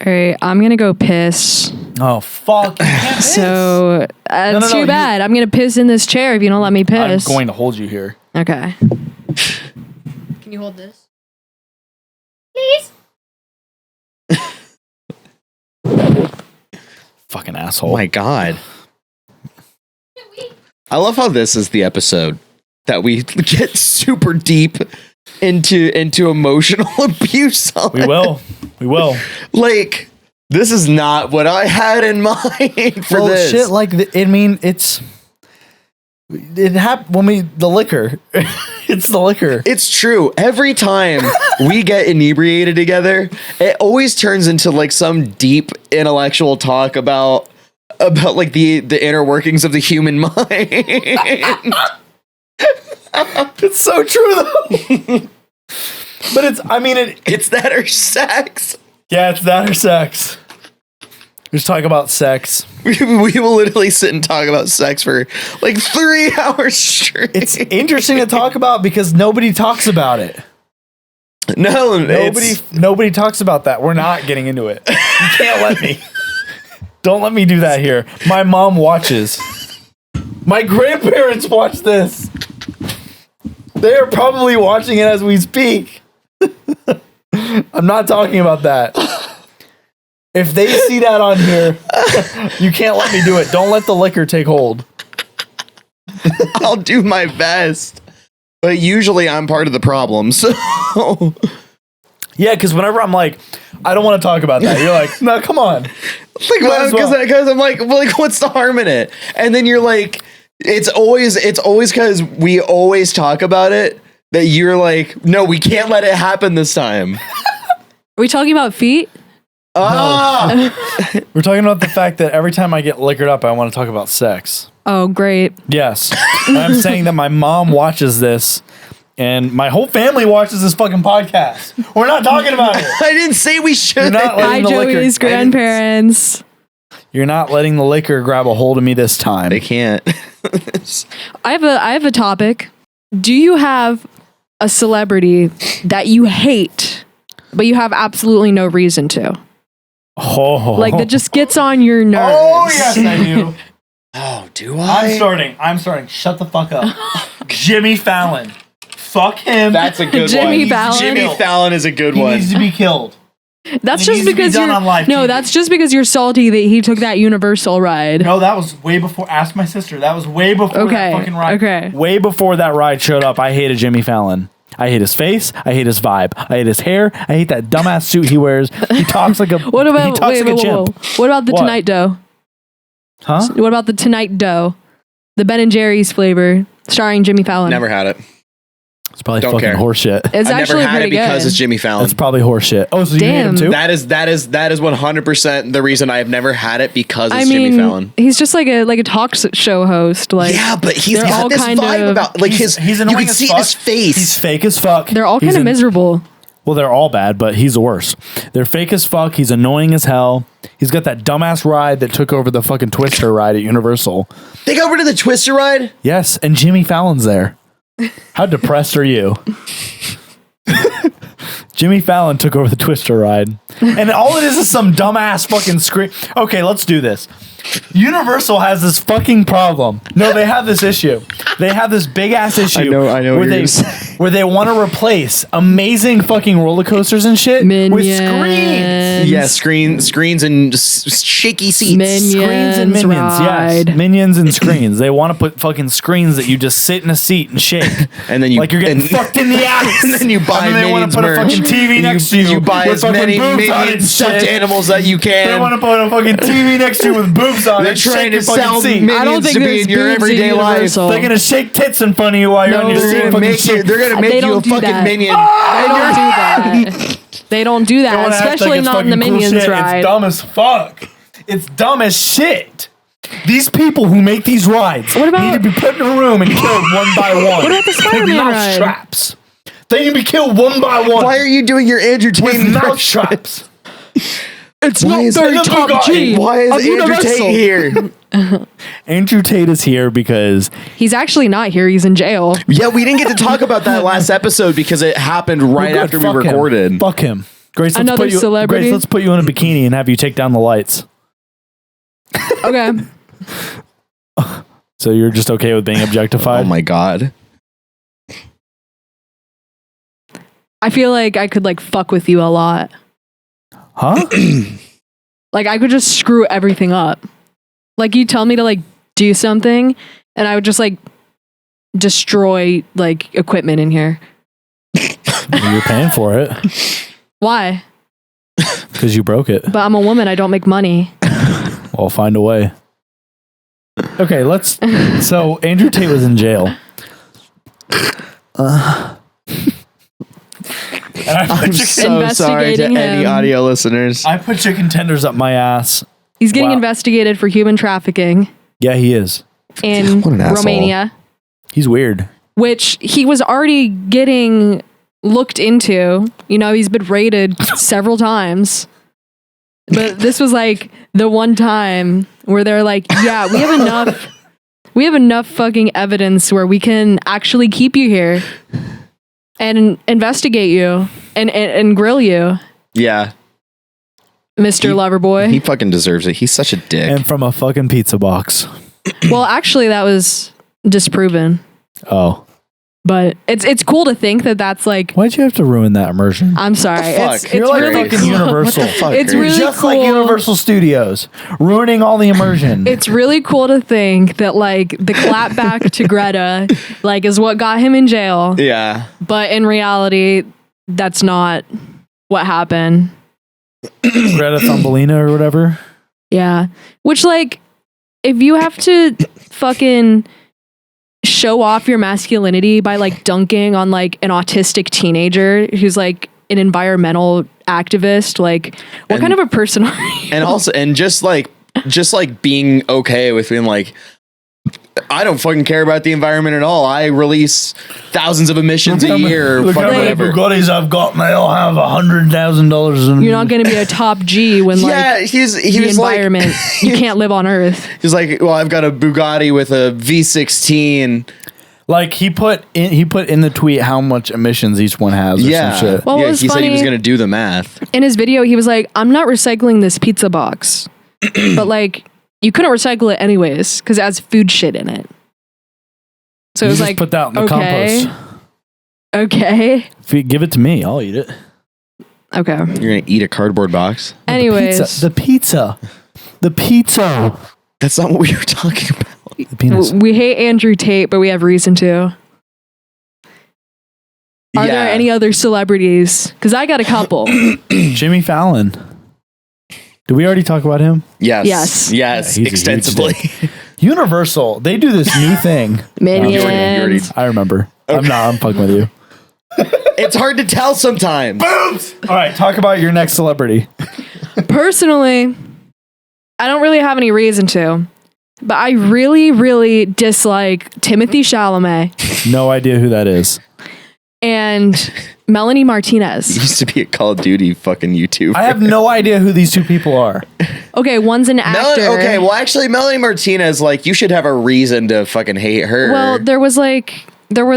All right, I'm gonna go piss. Oh fuck! You can't piss. So it's too bad. I'm gonna piss in this chair if you don't let me piss. I'm going to hold you here. Okay. Can you hold this? Please. Fucking asshole! Oh my god! I love how this is the episode that we get super deep into emotional abuse on. We will. Like, this is not what I had in mind for this. Shit, like, it happened when the liquor. It's the liquor. It's true. Every time we get inebriated together, it always turns into like some deep intellectual talk about like the inner workings of the human mind. It's so true though. But it's that or sex. Yeah, it's that or sex. We just talk about sex. We will literally sit and talk about sex for like 3 hours straight. It's interesting to talk about because nobody talks about it. No, nobody talks about that. We're not getting into it. You can't let me. Don't let me do that here. My mom watches. My grandparents watch this. They are probably watching it as we speak. I'm not talking about that. If they see that on here, you can't let me do it. Don't let the liquor take hold. I'll do my best. But usually I'm part of the problem. So yeah, because whenever I'm like, I don't want to talk about that, you're like, no, come on. Because I'm like, what's the harm in it? And then you're like, it's always because we always talk about it that you're like, no, we can't let it happen this time. Are we talking about feet? No. We're talking about the fact that every time I get liquored up, I want to talk about sex. Oh, great. Yes. I'm saying that my mom watches this and my whole family watches this fucking podcast. We're not talking about it. I didn't say we should. Hi, Joey's grandparents. You're not letting the liquor grab a hold of me this time. They can't. I have a topic. Do you have a celebrity that you hate, but you have absolutely no reason to? Oh. Like that just gets on your nerves. Oh, yes, I do. Oh, do I? I'm starting. Shut the fuck up. Jimmy Fallon. Fuck him. That's a good Jimmy one. Fallon. Jimmy Fallon is a good one. He needs to be killed. That's He just needs to be because done you're on live no. TV. That's just because you're salty that he took that Universal ride. No, that was way before. Ask my sister. That was way before that fucking ride. Okay. Way before that ride showed up, I hated Jimmy Fallon. I hate his face. I hate his vibe. I hate his hair. I hate that dumbass suit he wears. He talks like a. What about he talks like a chimp. What about the What? Tonight Dough? Huh? What about the Tonight Dough? The Ben and Jerry's flavor, starring Jimmy Fallon. Never had it. It's probably Don't fucking care. horseshit. It's I've actually never had it pretty because good. it's Jimmy Fallon. It's probably horseshit. Oh, so you hate him Damn. too? That is 100% the reason I have never had it because it's I Jimmy mean, Fallon. he's just like a talk show host. Like Yeah, but he's they're all got this kind vibe of- about like He's his. annoying You can as see fuck. his face. He's fake as fuck. they're all kind of miserable. Well, they're all bad, but he's the worst. They're fake as fuck. He's annoying as hell. He's got that dumbass ride that took over the fucking Twister ride at Universal. They got rid of the Twister ride. Yes, and Jimmy Fallon's there. How depressed are you? Jimmy Fallon took over the Twister ride. And all it is some dumbass fucking scream. Okay, let's do this. Universal has this fucking problem. No, they have this issue. They have this big ass issue. I know where what they you're saying. where they want to replace amazing fucking roller coasters and shit with screens. Yeah, screens and shaky seats. Screens and minions, ride. yes, minions and screens. They want to put fucking screens that you just sit in a seat and shake, And then you like you're getting fucked in the ass. And then you buy and then they want Minions to put merch. a fucking TV next to you. You buy with as fucking many boobs on it Minion and stuffed shit. animals that you They can. want to put a fucking TV next to you with boobs on They're it. trying Shake to your fucking sell seat. I don't Minions think to be there's in your boobs in everyday life. Universal. They're gonna shake tits in front of you while you're on No, your they're seat. gonna Fucking Make shit. you, they're gonna make They you a don't do fucking that. minion. They don't do that. They don't do They that, wanna act like especially it's not in the fucking cool Minions shit. ride. It's dumb as fuck. It's dumb as shit. These people who make these rides What about- need to be put in a room and killed one by one. What about the Spider-Man with mouse ride? traps? They need to be killed one by one. Why are you doing your Andrew Tate with mouse impression? traps? It's Why is very Andrew- top G Why is of Andrew Universal. Tate here? Andrew Tate is here because He's actually not here. He's in jail. Yeah, we didn't get to talk about that last episode because it happened right Well, good, after we fuck him. recorded. Fuck him. Grace, let's Another put you, celebrity? Grace, let's put you in a bikini and have you take down the lights. Okay. So you're just okay with being objectified? Oh my god. I feel like I could like fuck with you a lot. Huh? Like I could just screw everything up. Like you tell me to like do something and I would just like destroy like equipment in here. You're paying for it Why? because you broke it. But I'm a woman. I don't make money. I'll find a way. Okay, let's. So Andrew Tate was in jail. And I I'm put, so sorry to Investigating any him. audio listeners. I put chicken tenders up my ass. He's getting Wow. investigated for human trafficking Yeah, he is. in What an asshole. Romania, He's weird. which he was already getting looked into. You know, he's been raided several times. But this was like the one time where they're like, yeah, we have enough fucking evidence where we can actually keep you here and investigate you and grill you, Yeah, Mr. He Loverboy. fucking deserves it. He's such a dick. And from a fucking pizza box. Well, actually, that was disproven. Oh. But it's cool to think that that's like. Why'd you have to ruin that immersion? I'm sorry. fuck? It's You're like really fucking cool. Universal. fuck, It's Grace? really Just cool. like Universal Studios. Ruining all the immersion. It's really cool to think that like the clap back to Greta like is what got him in jail. Yeah. But in reality, that's not what happened. Greta Thumbelina or whatever. Yeah. Which like if you have to fucking show off your masculinity by like dunking on like an autistic teenager who's like an environmental activist, like what And- kind of a person are you? And also, and just like being okay with being like, I don't fucking care about the environment at all. I release thousands of emissions a year. Look Fuck how many whatever. Bugattis I've got, and they all have $100,000 in them. You're not going to be a top G when like Yeah, he the was like, environment you can't live on Earth. he's like, well, I've got a Bugatti with a V16. Like he put in the tweet how much emissions each one has. Or Yeah, some shit. Well, yeah. it was He said he was funny- gonna do the math. In his video, he was like, "I'm not recycling this pizza box," but like you couldn't recycle it anyways because it has food shit in it. So You it was just like, put that in the okay, compost. okay, If you give it to me, I'll eat it. okay. You're gonna eat a cardboard box? Anyways, The pizza. That's not what we were talking about. The penis. we hate Andrew Tate, but we have reason to. Are there any other celebrities? Because I got a couple. Jimmy Fallon. Did we already talk about him? Yes. Yes. Yes. Yeah, he's a huge Extensively. Universal. They do this new thing. Minions. I remember. I'm fucking with you. It's hard to tell sometimes. Boobs. All right, talk about your next celebrity. Personally, I don't really have any reason to, but I really, really dislike Timothy Chalamet No idea who that is. and Melanie Martinez. Used to be a Call of Duty fucking YouTuber. I have no idea who these two people are. Okay, one's an actor. Okay, well, actually, Melanie Martinez, like, you should have a reason to fucking hate her. Well, there were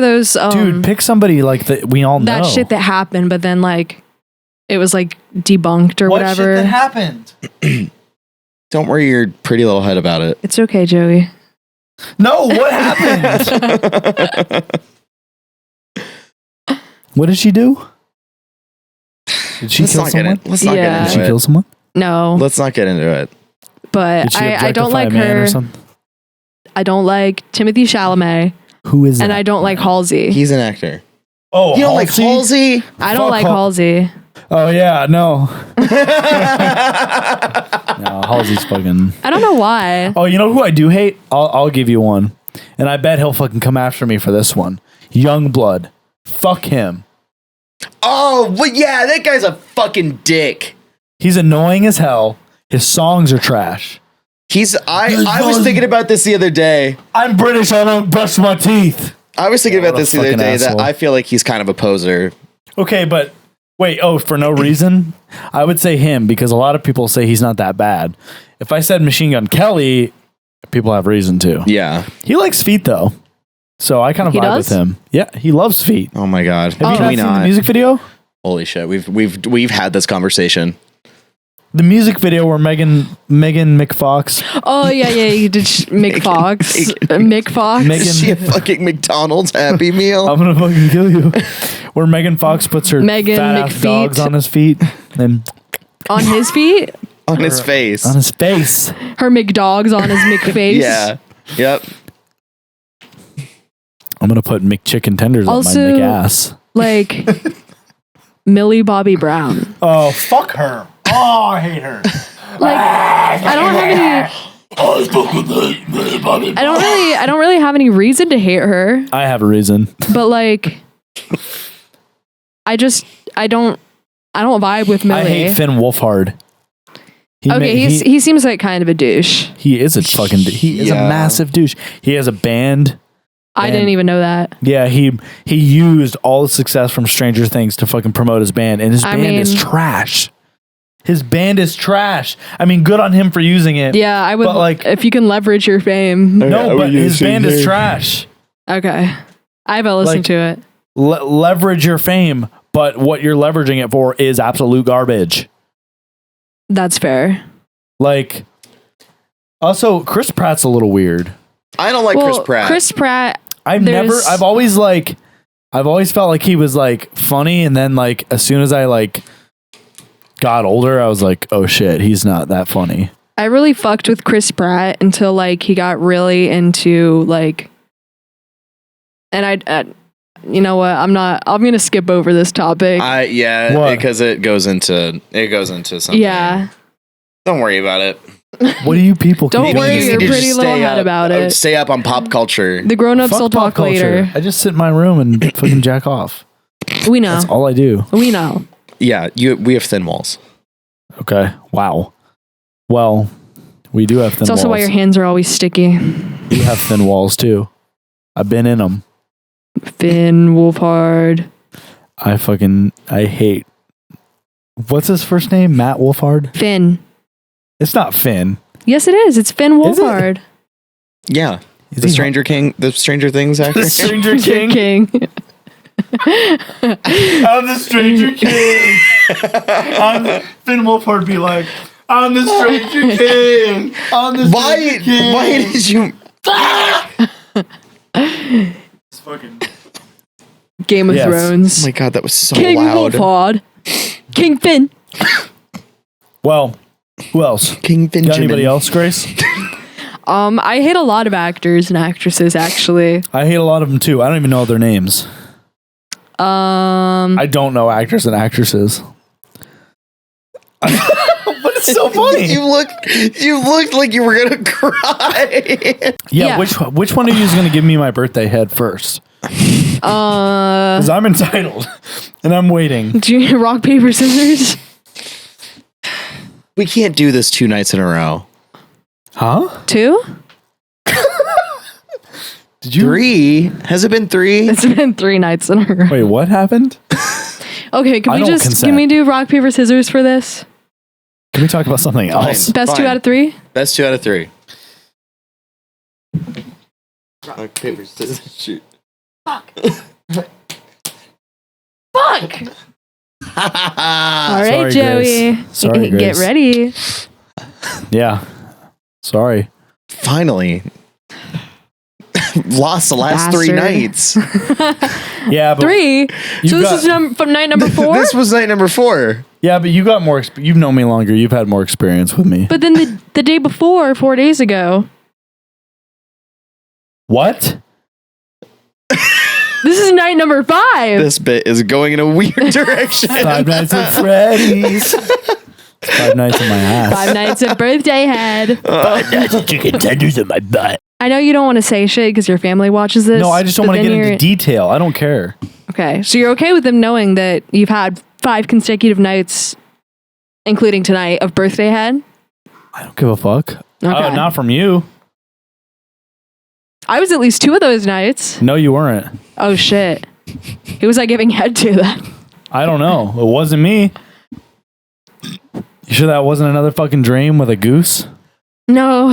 those Dude, pick somebody like that we all know. that shit that happened, but then like it was like debunked or what whatever. shit that happened? Don't worry your pretty little head about it. It's okay, Joey. No, what happened? What did she do? Did she kill someone? Let's not Yeah. get Did into she it. kill someone? No, Let's not get into it. but Did she I don't objectify like a man her. or something? I don't like Timothy Chalamet, Who is that? and I don't like Halsey. He's an actor. Oh, You don't like Halsey? I don't Fuck like Hal- Halsey. Oh yeah, no. No, Halsey's fucking. I don't know why. Oh, you know who I do hate? I'll give you one, and I bet he'll fucking come after me for this one. Youngblood. Fuck him. Oh, but yeah, that guy's a fucking dick. He's annoying as hell. His songs are trash. I was thinking about this the other day. I'm British. I don't brush my teeth. I was thinking What about a this the other fucking day asshole. that I feel like he's kind of a poser. Okay, but wait. Oh, for no reason? I would say him because a lot of people say he's not that bad. If I said Machine Gun Kelly, people have reason to. Yeah. He likes feet though, so I kind of He vibe does? with him. Yeah, he loves feet. Oh my god. Have you Can not we seen the not? music video? Holy shit. We've had this conversation. The music video where Megan McFox. Oh yeah, you did Mick Fox. Mick Fox. Megan- Is she a fucking McDonald's Happy Meal? I'm gonna fucking kill you. Where Megan Fox puts her Megan fat ass McFeet. dogs on his feet and On his feet. On his face. on his face. Her McDogs on his McFace. Yeah. Yep. I'm gonna put McChicken tenders Also- on my McAss. Like Millie Bobby Brown. Oh, fuck her. Oh, I hate her. Like I don't have any. I don't really have any reason to hate her, I have a reason. but like, I don't vibe with Millie. I hate Finn Wolfhard. Okay, he seems like kind of a douche. he is a fucking he is a Yeah. massive douche. He has a band. I And- didn't even know that. Yeah, he used all the success from Stranger Things to fucking promote his band, and his I band is mean- trash. His band is trash. I mean, good on him for using it. Yeah, I would But, like- if you can leverage your fame. No, but his band is trash. Okay, I haven't listened Like- to it. Leverage your fame, but what you're leveraging it for is absolute garbage. That's fair. Like, also, Chris Pratt's a little weird. I don't like Chris Pratt. Chris Pratt. I've always felt like he was like funny, and then like as soon as I like got older, I was like, oh shit, he's not that funny. I really fucked with Chris Pratt until like he got really into like, and you know what? I'm gonna skip over this topic. Yeah, What? because it goes into something. Yeah, Don't worry about it. What do you people? Don't keep worry doing? your You pretty just little stay head up- about it. Stay up on pop culture. the grown-ups Fuck will pop talk culture. later. I just sit in my room and fucking jack off. We know. That's all I do. We know. Yeah, we have thin walls. Okay. Wow. Well, we do have thin It's also why walls. your hands are always sticky. You have thin walls too. I've been in them. Finn Wolfhard. I hate. What's his first name? Matt Wolfhard? Finn. It's not Finn. Yes, it is. It's Finn Is it? Wolfhard. Yeah, Is the he- Stranger Things actor. The Stranger King. King. I'm the Stranger King. Finn Wolfhard be like, I'm the Stranger King. I'm the Why? Why did you? It's fucking. Game of Yes. Thrones. Oh my god, that was so King loud. Wolfhard. King Finn. Well, who else? King Benjamin. Got anybody else, Grace? I hate a lot of actors and actresses actually. I hate a lot of them too. I don't even know their names. I don't know actors and actresses. But it's so funny. You looked like you were gonna cry. Yeah, Yeah. which one of you is going to give me my birthday head first? Because I'm entitled, and I'm waiting. Do you rock, paper, scissors? We can't do this 2 nights in a row. Huh? 2? Did you? 3? Has it been 3? It's been 3 nights in a row. Wait, what happened? Okay, I can don't consent. we do rock, paper, scissors for this? Can we talk about something else? Best Fine. 2 out of 3? Best 2 out of 3. Rock, paper, scissors, shoot. Fuck. All All right, Sorry, Joey. Grace. Sorry, Get Grace. ready. Yeah. Sorry. Finally. Lost the last 3 nights. Yeah, but 3. So this is from night number 4. This was night number 4. Yeah, but you got more. You've known me longer. You've had more experience with me. But then the day before, 4 days ago. What? This is night number 5. This bit is going in a weird direction. 5 nights at Freddy's. 5 nights in my ass. 5 nights of birthday head. 5 nights of chicken tenders in my butt. I know you don't want to say shit because your family watches this. No, I just don't but want to then get into detail. I don't care. Okay, so you're okay with them knowing that you've had 5 consecutive nights, including tonight, of birthday head? I don't give a fuck. Okay. Not from you. I was at least 2 of those nights. No, you weren't. Oh shit. Who was I giving head to then? I don't know. It wasn't me. You sure that wasn't another fucking dream with a goose? No.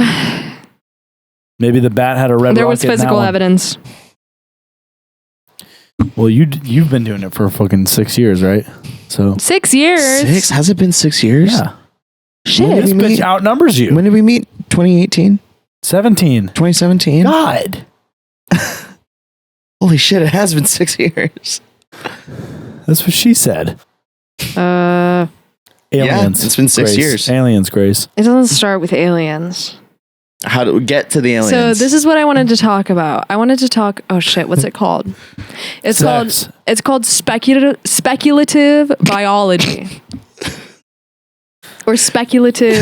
Maybe the bat had a red There was rocket in that physical one. evidence. Well, you've been doing it for fucking 6 years, right? So 6 years. 6? Has it been 6 years? yeah, Shit. When this did we bitch meet? outnumbers you. When did we meet? 2018? 17. 2017? God, Holy shit, it has been 6 years. that's what she said. Uh, Aliens. it's been 6 Grace. years. Aliens, Grace. it doesn't start with aliens. How do we get to the aliens? So this is what I wanted to talk about. I wanted to talk. Oh shit! What's it called? It's Sex. called speculative biology or speculative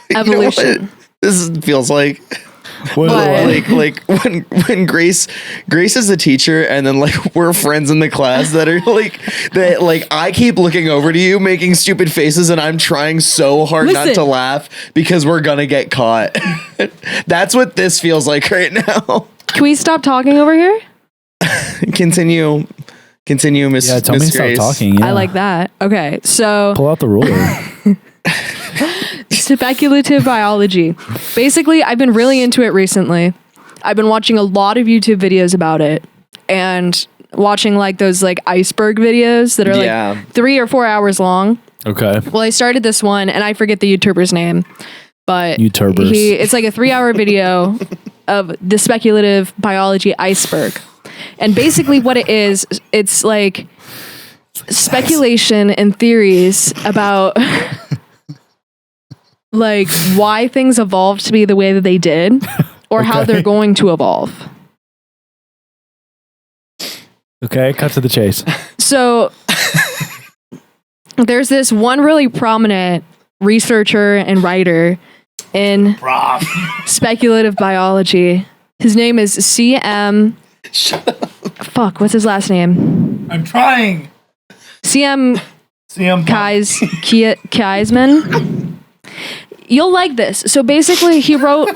You know what evolution. This feels like What? What? like when Grace is the teacher, and then like we're friends in the class that are like I keep looking over to you making stupid faces, and I'm trying so hard not Listen. to laugh because we're gonna get caught. That's what this feels like right now. Can we stop talking over here? Continue, Miss. Yeah, tell me Miss to stop Grace. talking. Yeah. I like that. Okay, so Pull out the ruler. speculative biology. Basically, I've been really into it recently. I've been watching a lot of YouTube videos about it and watching like those like iceberg videos that are Yeah. like 3 or 4 hours long. Okay. Well, I started this one and I forget the YouTuber's name, but YouTubers. it's like a 3-hour video of the speculative biology iceberg. And basically what it is, it's like speculation and theories about like why things evolved to be the way that they did or how Okay. they're going to evolve. Okay, cut to the chase. So there's this one really prominent researcher and writer in speculative biology. His name is C.M. Fuck, what's his last name? I'm trying. C.M. Kiesman. You'll like this. So basically, he co-wrote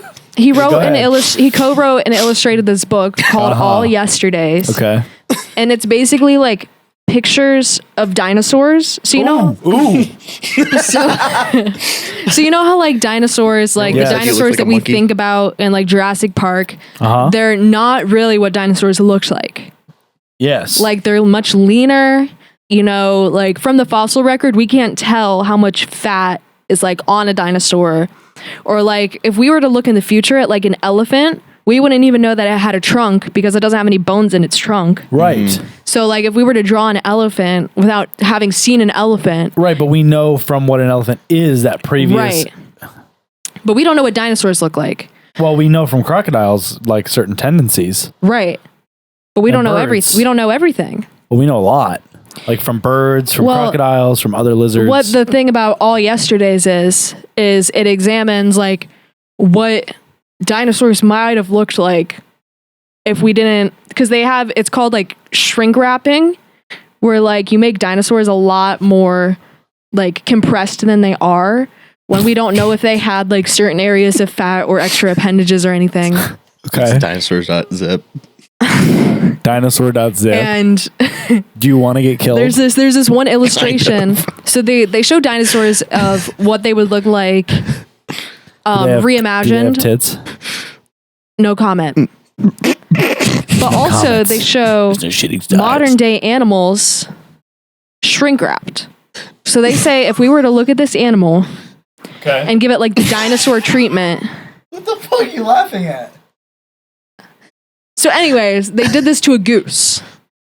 and illustrated this book called All Yesterdays. Okay. And it's basically like pictures of dinosaurs. So you know, Ooh. so you know how like dinosaurs, like Yeah. the If you look dinosaurs like that a we monkey. think about in like Jurassic Park, Uh-huh. they're not really what dinosaurs looked like. Yes. Like they're much leaner. You know, like from the fossil record, we can't tell how much fat is like on a dinosaur. Or like if we were to look in the future at like an elephant, we wouldn't even know that it had a trunk because it doesn't have any bones in its trunk. Right. So like if we were to draw an elephant without having seen an elephant, Right, but we know from what an elephant is that previous. right. But we don't know what dinosaurs look like. Well, we know from crocodiles like certain tendencies. Right. But we And don't know birds. we don't know everything. Well, we know a lot, like from birds, from Well, crocodiles, from other lizards. What the thing about All Yesterdays is it examines like what dinosaurs might have looked like if we didn't, because it's called like shrink wrapping, where like you make dinosaurs a lot more like compressed than they are when we don't know if they had like certain areas of fat or extra appendages or anything. Okay. Dinosaurs.zip. Dinosaur.zip. And Do you want to get killed? there's this one illustration. So they show dinosaurs of what they would look like Do they have reimagined. tits. No comment. But also comments. they show modern day animals shrink wrapped. So they say if we were to look at this animal Okay. and give it like the dinosaur treatment, What the fuck are you laughing at? So anyways, they did this to a goose.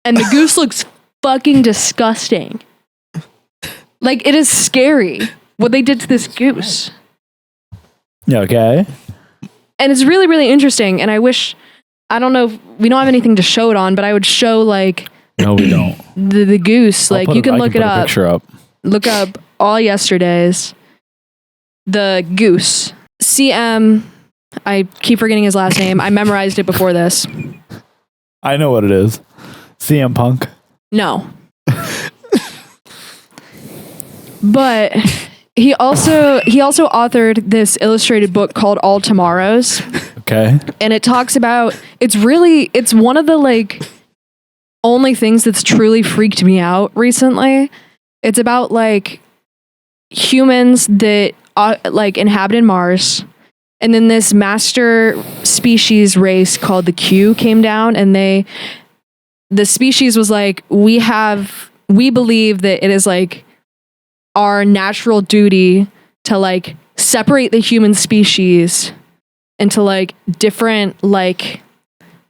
And the goose looks fucking disgusting. Like, it is scary what they did to this goose. Okay. And it's really, really interesting. And I wish, I don't know, if, we don't have anything to show it on, but I would show, like... No, we don't. The goose. Like, you can look it up. Picture up. Look up all yesterdays. The goose. CM... I keep forgetting his last name. I memorized it before this. I know what it is. CM Punk. No. But he also authored this illustrated book called All Tomorrows. Okay. And it talks about, it's one of the like only things that's truly freaked me out recently. It's about like humans that like inhabited Mars. And then this master species race called the Q came down, and the species was like, we believe that it is like our natural duty to like separate the human species into like different like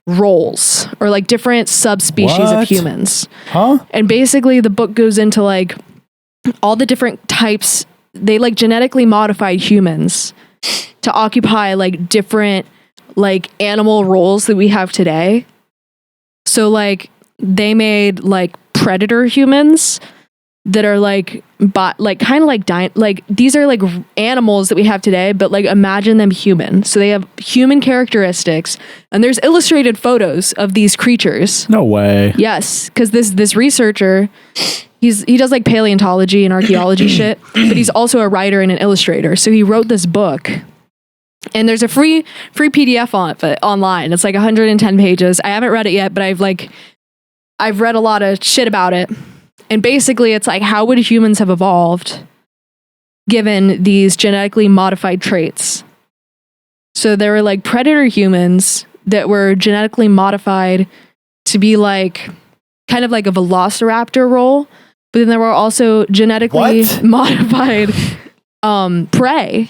roles or like different subspecies of humans. Huh? And basically the book goes into like all the different types. They like genetically modified humans to occupy like different like animal roles that we have today. So like they made like predator humans that are like kind of like like these are like animals that we have today, but like imagine them human. So they have human characteristics, and there's illustrated photos of these creatures. No way. Yes, because this researcher, he does like paleontology and archaeology shit, but he's also a writer and an illustrator. So he wrote this book. And there's a free PDF on it, but online. It's like 110 pages. I haven't read it yet, but I've read a lot of shit about it. And basically it's like, how would humans have evolved given these genetically modified traits? So there were like predator humans that were genetically modified to be like kind of like a velociraptor role, but then there were also genetically modified prey.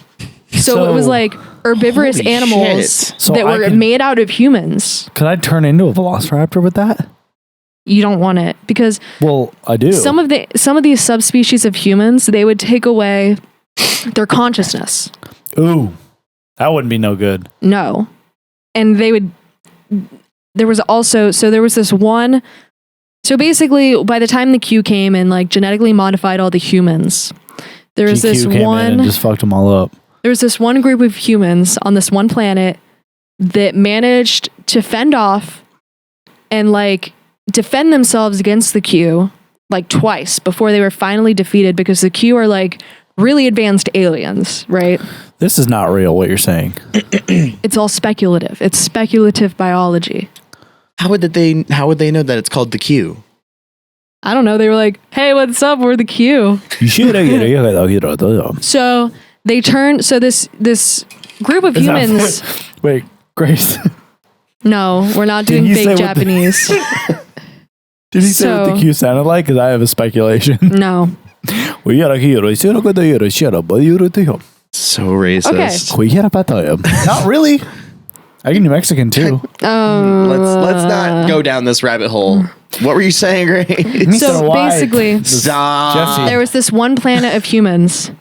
So it was like herbivorous animals that were made out of humans. Could I turn into a velociraptor with that? You don't want it because I do. Some of these subspecies of humans, they would take away their consciousness. Ooh, that wouldn't be no good. No. And there was this one. So basically, by the time the Q came and like genetically modified all the humans, there was this one and just fucked them all up. There was this one group of humans on this one planet that managed to fend off and like defend themselves against the Q like twice before they were finally defeated, because the Q are like really advanced aliens, right? This is not real, what you're saying. It's all speculative. It's speculative biology. How would they know that it's called the Q? I don't know. They were like, "Hey, what's up? We're the Q." So they turned. So this group of humans. Wait, Grace. No, we're not doing fake Japanese. Did he say what the Q sounded like? Because I have a speculation. No. So racist. Okay. Not really. I can do Mexican too. Let's not go down this rabbit hole. What were you saying, Grace? So basically, Stop. there was this one planet of humans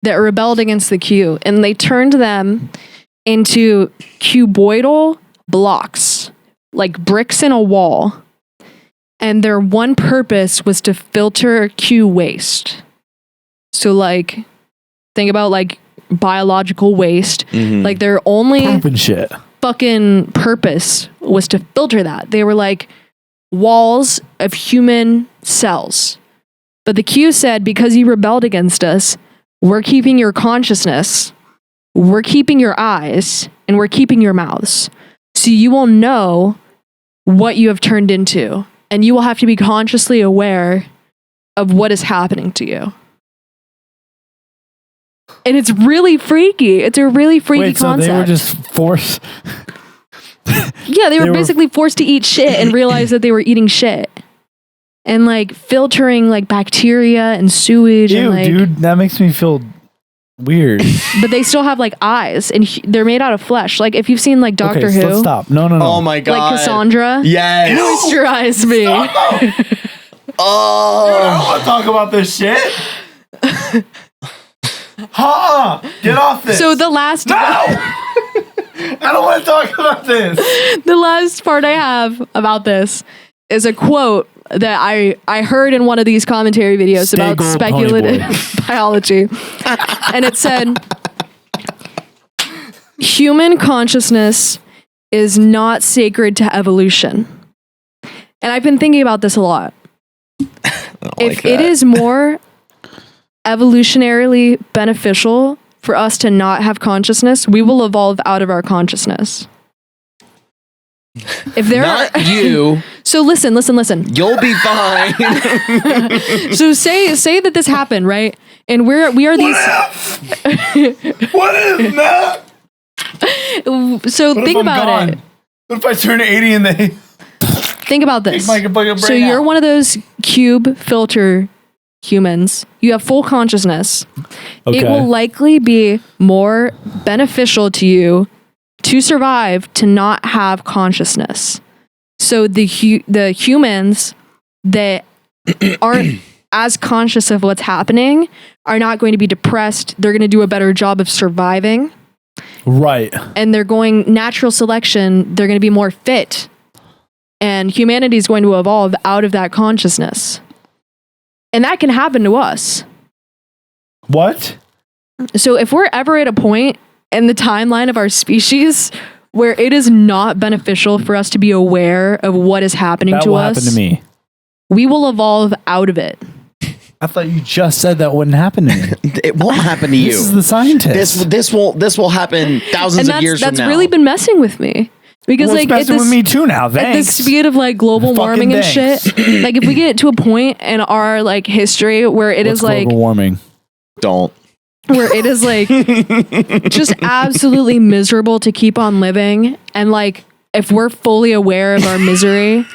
that rebelled against the Q, and they turned them into cuboidal blocks, like bricks in a wall. And their one purpose was to filter Q waste. So like, think about like biological waste. Mm-hmm. Like their only shit. fucking purpose was to filter that. They were like walls of human cells. But the Q said, because you rebelled against us, we're keeping your consciousness, we're keeping your eyes, and we're keeping your mouths. So you will know what you have turned into. And you will have to be consciously aware of what is happening to you. And it's really freaky. It's a really freaky concept. So they were just forced. Yeah, they were basically forced to eat shit and realize that they were eating shit. And like filtering like bacteria and sewage. Ew, and like, dude, that makes me feel weird. but they still have like eyes, and they're made out of flesh. Like if you've seen like Doctor Okay, so Who, let's stop. No. Oh my god. like Cassandra, Yes. moisturize me. Oh. I don't want to talk about this shit. Get off this. So the last, No! I don't want to talk about this. the last part I have about this is a quote that I heard in one of these commentary videos Stay about gold, speculative biology, and it said, "Human consciousness is not sacred to evolution." And I've been thinking about this a lot. If it is more evolutionarily beneficial for us to not have consciousness, we will evolve out of our consciousness. If there Not are you. So listen. You'll be fine. So say that this happened, right? And we are these. What if, man? So think about it. What if I turn 80 and they Think about this. take my fucking So brain you're out? one of those cube filter humans. You have full consciousness. Okay. It will likely be more beneficial to you to survive to not have consciousness. So the humans that aren't as conscious of what's happening are not going to be depressed. They're going to do a better job of surviving. Right. And they're going natural selection. They're going to be more fit. And humanity is going to evolve out of that consciousness. And that can happen to us. What? So if we're ever at a point in the timeline of our species where it is not beneficial for us to be aware of what is happening That to will us, happen to me. we will evolve out of it. I thought you just said that wouldn't happen to me. It won't happen to you. This is the scientist. This will happen thousands And of years from that's now. really been messing with me. Because Well, like it's at messing this, with me too now. at the Thanks. speed of like global Fucking warming and thanks. shit, like if we get to a point in our like history where it What's is like global warming? Don't. where it is like just absolutely miserable to keep on living, and like if we're fully aware of our misery,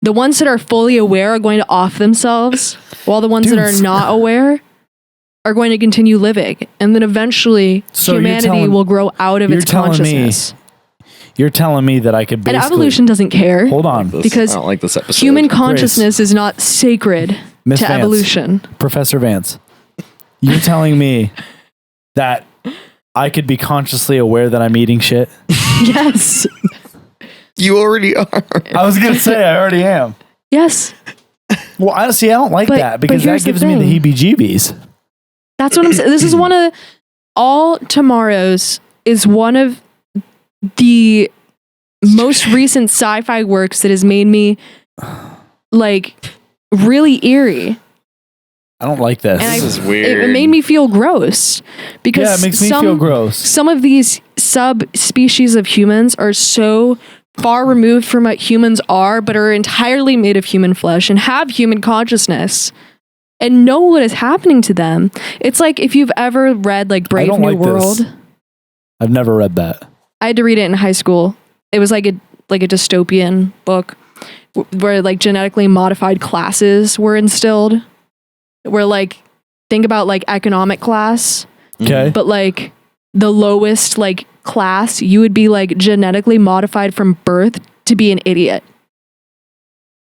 the ones that are fully aware are going to off themselves, while the ones that are Dude. not aware are going to continue living, and then eventually So you're humanity telling- will grow out of you're its telling me consciousness. You're telling me that I could And basically... evolution doesn't care. Hold on. Because I don't like this episode. Human consciousness is not sacred Miss to Vance. evolution. Professor Vance, you're telling me that I could be consciously aware that I'm eating shit? Yes. You already are. I was going to say I already am. Yes. Well, honestly, I don't like But- that because but that here's the gives me the thing. heebie-jeebies. That's what I'm saying. This is one of All Tomorrows is one of the most recent sci-fi works that has made me like really eerie. I don't like this. And This is It weird. made me feel gross because Yeah, it makes me feel gross. Some of these subspecies of humans are so far removed from what humans are, but are entirely made of human flesh and have human consciousness and know what is happening to them. It's like if you've ever read like Brave don't New like this. World. I've never read that. I had to read it in high school. It was like a dystopian book where like genetically modified classes were instilled. Where like think about like economic class, Okay. but like the lowest like class, you would be like genetically modified from birth to be an idiot.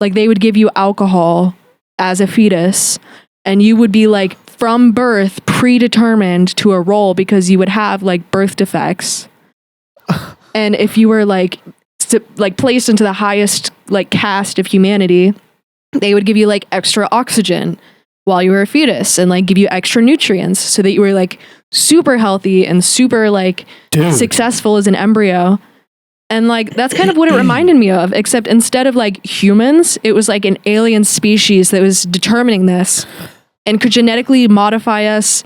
Like they would give you alcohol as a fetus, and you would be like from birth predetermined to a role because you would have like birth defects. And if you were like placed into the highest like caste of humanity, they would give you like extra oxygen while you were a fetus and like give you extra nutrients so that you were like super healthy and super like Dude. successful as an embryo. And like that's kind of what it reminded me of, except instead of like humans, it was like an alien species that was determining this and could genetically modify us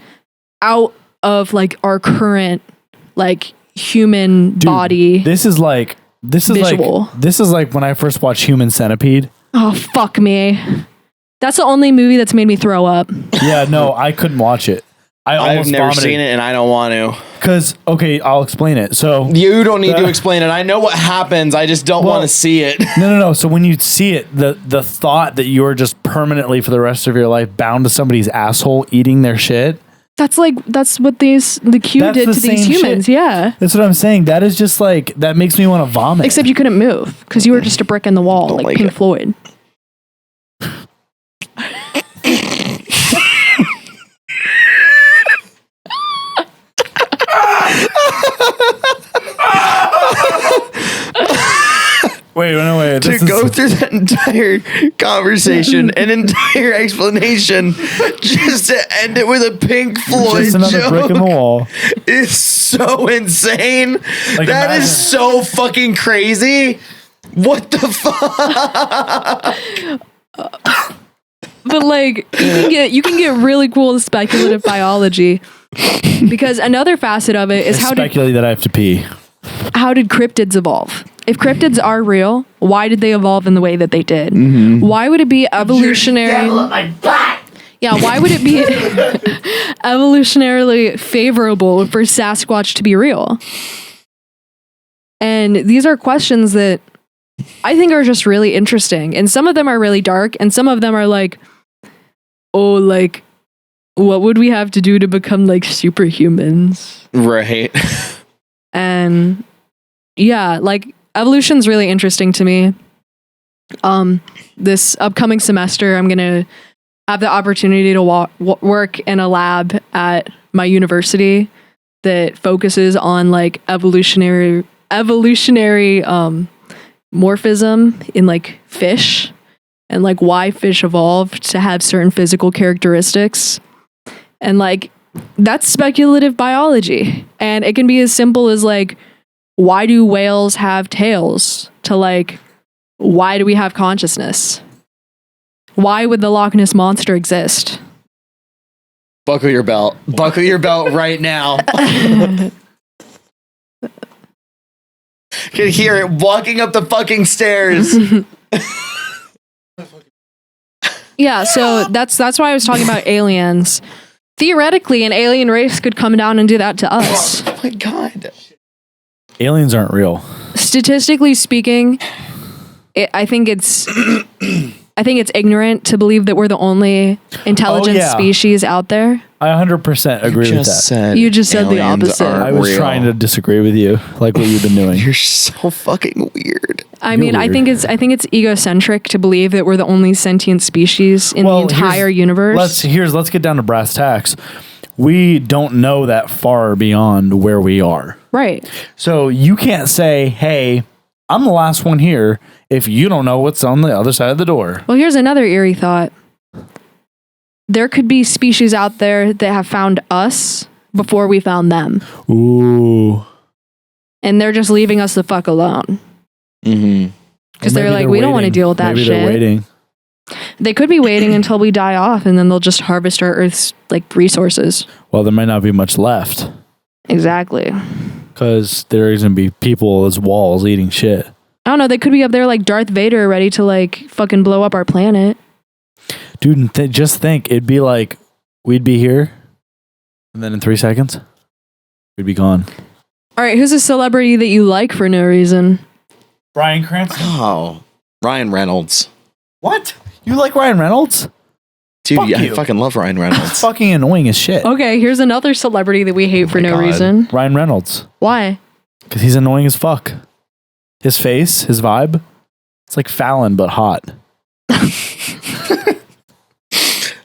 out of like our current like human Dude, body. This is like Visual. when I first watched Human Centipede. Oh fuck me. That's the only movie that's made me throw up. Yeah, no, I couldn't watch it. I I've almost never vomited. seen it and I don't want to. Because, okay, I'll explain it. So, You don't need to explain it. I know what happens. I just don't Well- want to see it. no. So when you see it, the thought that you're just permanently for the rest of your life bound to somebody's asshole eating their shit That's what the Q That's did the to these same humans. shit. Yeah. That's what I'm saying. That is just like, that makes me want to vomit. Except you couldn't move because you were just a brick in the wall, Don't like like Pink it. Floyd. Wait. To go through that entire conversation, an entire explanation, just to end it with a Pink Floyd just another joke brick in the wall. is so insane. Like, That imagine- is so fucking crazy. What the fuck? But like you can get really cool with speculative biology because another facet of it is Speculate that I have to pee. how did cryptids evolve? If cryptids are real, why did they evolve in the way that they did? Why would it be evolutionary? Yeah, why would it be evolutionarily favorable for Sasquatch to be real? And these are questions that I think are just really interesting. And some of them are really dark, and some of them are like, oh, like, what would we have to do to become like superhumans? Right. And yeah, like evolution's really interesting to me. This upcoming semester, I'm gonna have the opportunity to work in a lab at my university that focuses on like evolutionary morphism in like fish and like why fish evolved to have certain physical characteristics. And like that's speculative biology. And it can be as simple as like, why do whales have tails? To like, why do we have consciousness? Why would the Loch Ness Monster exist? Buckle your belt. Buckle your belt right now. Can hear it walking up the fucking stairs. Yeah, so that's why I was talking about aliens. Theoretically, an alien race could come down and do that to us. Oh my god. Aliens aren't real. Statistically speaking, I think it's ignorant to believe that we're the only intelligent species out there. I 100% agree with that. Said You just said the aliens opposite. aren't I was real. trying to disagree with you, like what you've been doing. You're so fucking weird. I mean, I think it's egocentric to believe that we're the only sentient species in the entire universe. Let's get down to brass tacks. We don't know that far beyond where we are. Right. So you can't say, hey, I'm the last one here if you don't know what's on the other side of the door. Well, here's another eerie thought. There could be species out there that have found us before we found them. Ooh. And they're just leaving us the fuck alone. Mm-hmm. Because they're like, we don't want to deal with that Maybe shit. They're waiting. They could be waiting until we die off and then they'll just harvest our Earth's like resources. Well, there might not be much left Exactly. because there's going to be people as walls eating shit. I don't know. They could be up there like Darth Vader ready to like fucking blow up our planet. Dude, just think. It'd be like we'd be here and then in 3 seconds, we'd be gone. All right. Who's a celebrity that you like for no reason? Bryan Cranston. Oh, Ryan Reynolds. What? You like Ryan Reynolds? Dude, Fuck yeah, I you. fucking love Ryan Reynolds. Fucking annoying as shit. Okay. Here's another celebrity that we hate for my no God. reason. Ryan Reynolds. Why? Because he's annoying as fuck. His face, his vibe, it's like Fallon, but hot.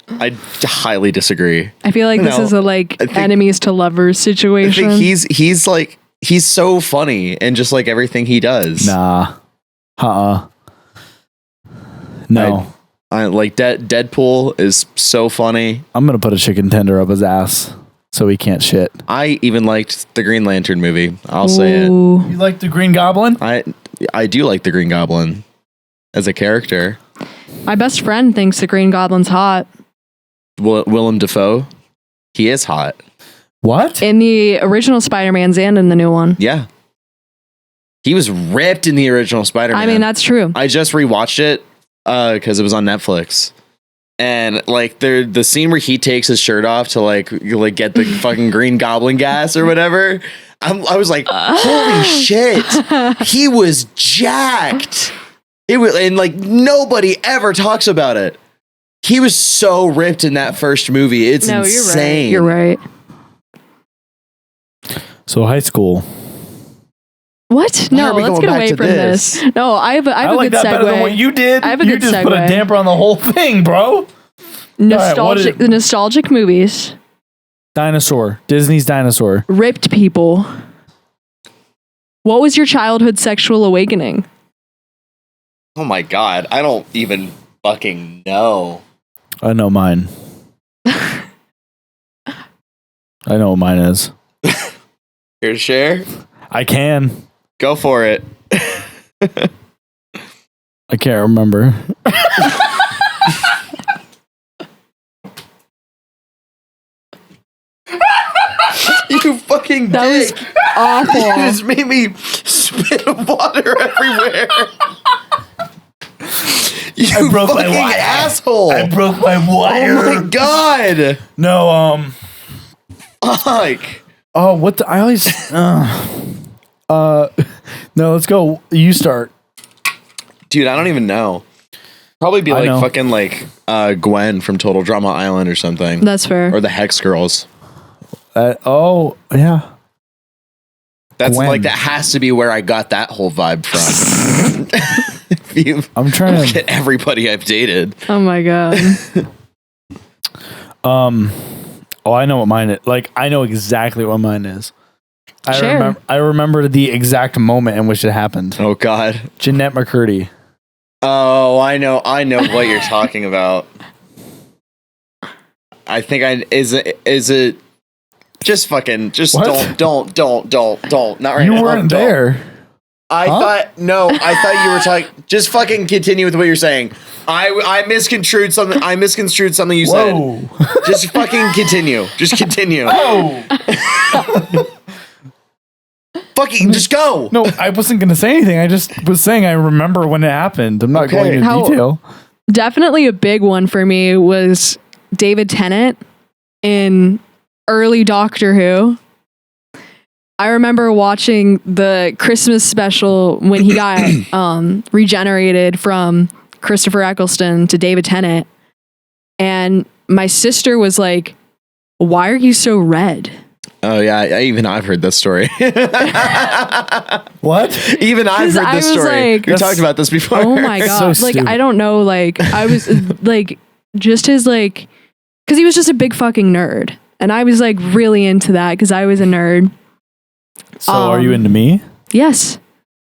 I highly disagree. I feel like this No, is a like I think- enemies to lovers I situation. think he's so funny and just like everything he does. Nah. No. I like Deadpool is so funny. I'm going to put a chicken tender up his ass so he can't shit. I even liked the Green Lantern movie. I'll say it. Ooh. You like the Green Goblin? I do like the Green Goblin as a character. My best friend thinks the Green Goblin's hot. Willem Dafoe, he is hot. What? In the original Spider-Man's and in the new one. Yeah, he was ripped in the original Spider-Man. I mean, that's true. I just rewatched it because it was on Netflix, and like the scene where he takes his shirt off to like get the fucking Green Goblin gas or whatever. I was like, holy shit, he was jacked. It was, and like nobody ever talks about it. He was so ripped in that first movie. It's insane. You're right. So high school. What? Why No, are we let's going get back away to from this. No, I have I a like good that segue. better than what you did. I have a You good just put a segue. damper on the whole thing, bro. Nostalgic, All right, nostalgic movies. Dinosaur. Disney's Dinosaur. Ripped people. What was your childhood sexual awakening? Oh my god, I don't even fucking know. I know mine. I know what mine is. Here to share? I can. Go for it. I can't remember. You fucking That was dick. awful. You just made me spit water everywhere. You broke my fucking wire. asshole. I broke my wire. Oh my god. No, Fuck. oh, what the, I always, no, let's go. You start. Dude, I don't even know. Probably be I like know. fucking like Gwen from Total Drama Island or something. That's fair. Or the Hex Girls. Oh, yeah. That's Gwen. like, that has to be where I got that whole vibe from. If you I'm trying look to, at everybody I've dated. Oh my god. oh, I know what mine is. Like, I know exactly what mine is. Share. I remember the exact moment in which it happened. Oh god. Jeanette McCurdy. Oh, I know what you're talking about. I think is it just fucking just What? don't not right You now. weren't Don't. there. I thought you were talking. Just fucking continue with what you're saying. I misconstrued something. I misconstrued something you said. Whoa. Just fucking continue. Just continue. Oh. Fucking just go. No, I wasn't going to say anything. I just was saying I remember when it happened. I'm not Okay. going into How- detail. Definitely a big one for me was David Tennant in early Doctor Who. I remember watching the Christmas special when he got regenerated from Christopher Eccleston to David Tennant. And my sister was like, "Why are you so red?" Oh yeah, I've heard this story. What? Even I've 'Cause heard I this was story. like- We talked about this before. Oh my god. So Like, stupid. I don't know, like I was like just his like, because he was just a big fucking nerd. And I was like really into that because I was a nerd. So are you into me? Yes.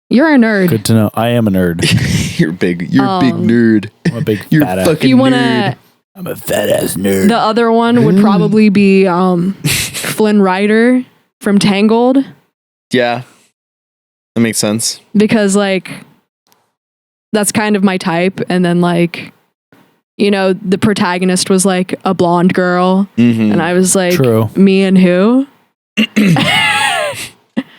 You're a nerd. Good to know. I am a nerd. You're big. You're a big nerd. I'm a big You're fat ass. fucking You wanna nerd. I'm a fat ass nerd. the other one would probably be Flynn Rider from Tangled. Yeah, that makes sense. Because like that's kind of my type. And then like, you know, the protagonist was like a blonde girl. Mm-hmm. And I was like, True. me and who?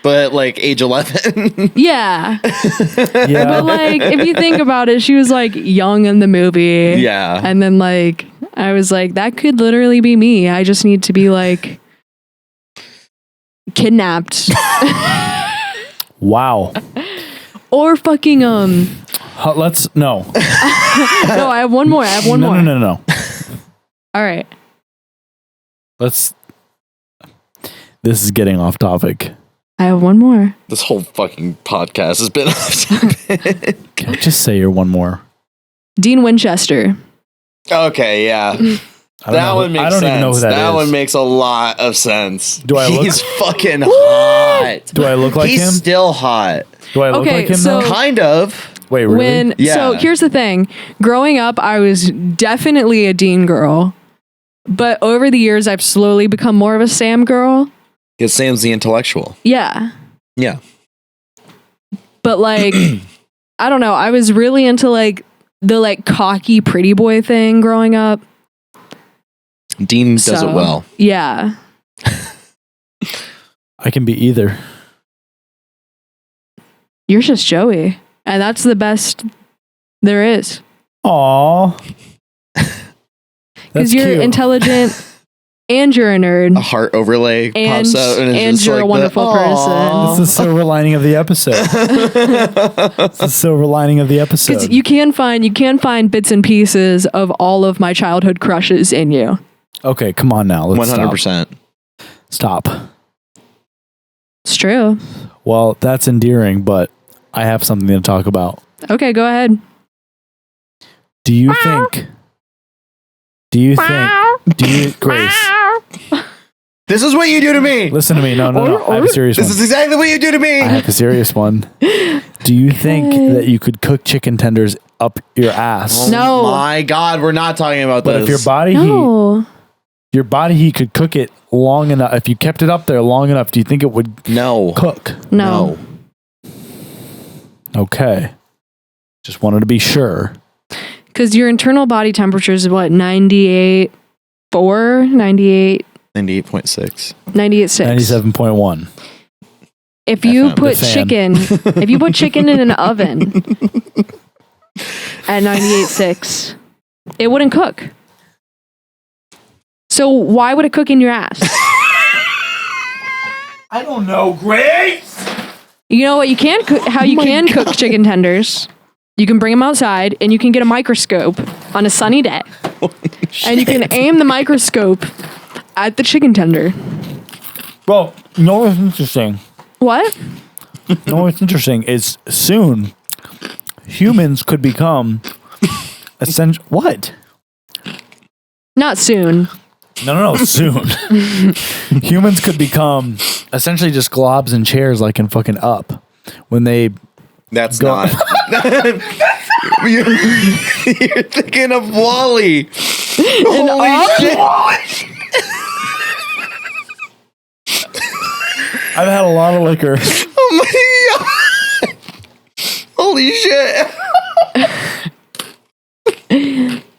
But like age 11. Yeah. Yeah. But like, if you think about it, she was like young in the movie. Yeah. And then like, I was like, that could literally be me. I just need to be like kidnapped. Wow. Or fucking Let's no. no, I have one more. No. All right. Let's. This is getting off topic. I have one more. This whole fucking podcast has been off topic. Can I just say you're one more? Dean Winchester. Okay, yeah. I don't That know- one makes I don't sense. even know who that is. one makes a lot of sense. Do I look- He's fucking hot. Do I look like He's him? still hot. Do I look Okay, like him so- though? Kind of. Wait, really? When Yeah. so here's the thing. Growing up, I was definitely a Dean girl. But over the years I've slowly become more of a Sam girl. Because Sam's the intellectual. Yeah. Yeah. But like I don't know, I was really into like the like cocky pretty boy thing growing up. Dean does it So, well. Yeah. I can be either. You're just Joey. And that's the best there is. Aw. Because you're intelligent and you're a nerd. A heart overlay And, pops out, and, it's just you're like a wonderful It's the silver lining of the episode. It's the silver lining of the Because episode. you can find bits and pieces of all of my childhood crushes in you. Okay, come on now. Let's 100%. Stop. It's true. Well, that's endearing, but I have something to talk about. Okay, go ahead. Do you think, Grace, This is what you do to me. listen to me. No. I have a serious one. This is exactly what you do to me. I have a serious one. Do you think that you could cook chicken tenders up your ass? No. Oh my God, we're not talking about But this. if your body heat could cook it long enough, if you kept it up there long enough, do you think it would No. cook? No. Okay. Just wanted to be sure. Because your internal body temperature is what, 98.4, 98, 98.6. 98.6. 97.1. If you FM. put The fan. chicken in an oven at 98.6, it wouldn't cook. So why would it cook in your ass? I don't know, Grace. You know what you can cook? How you can cook chicken tenders? You can bring them outside, and you can get a microscope on a sunny day, and you can aim the microscope at the chicken tender. Well, you know what's interesting? What? You know what's interesting is soon humans could become essential. What? Not soon. No, soon. Humans could become essentially just globs and chairs like in fucking Up. When they That's Go- not. you're, you're thinking of Wally. Holy shit. I've had a lot of liquor. Oh my God. Holy shit.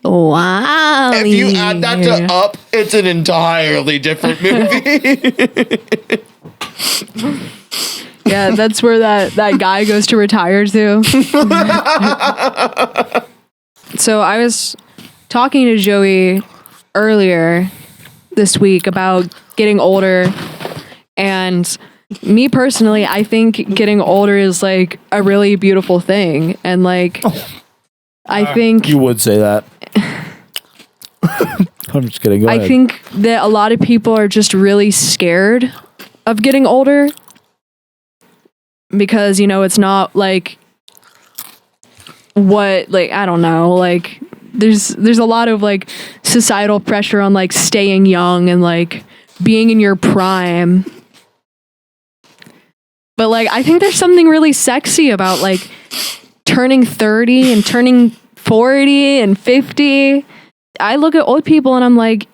Wow. If you add that to Up, it's an entirely different movie. Yeah, that's where that guy goes to retire to. So I was talking to Joey earlier this week about getting older, and me personally, I think getting older is like a really beautiful thing, and like I think You would say that. I'm just kidding. Go I ahead. think that a lot of people are just really scared of getting older because, you know, it's not like what, like, I don't know, like there's a lot of like societal pressure on like staying young and like being in your prime. But like, I think there's something really sexy about like turning 30 and turning 40 and 50. I look at old people and I'm like,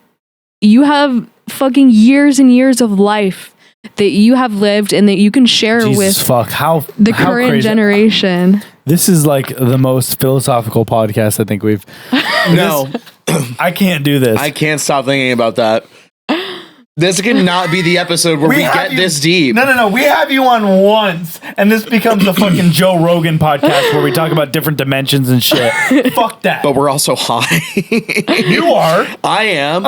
you have fucking years and years of life that you have lived and that you can share Jesus with fuck. How current crazy. generation. This is like the most philosophical podcast I think we've. No, I can't do this. I can't stop thinking about that. This cannot be the episode where we get this deep. No. We have you on once, and this becomes a fucking Joe Rogan podcast where we talk about different dimensions and shit. Fuck that. But we're also high. You are. I am.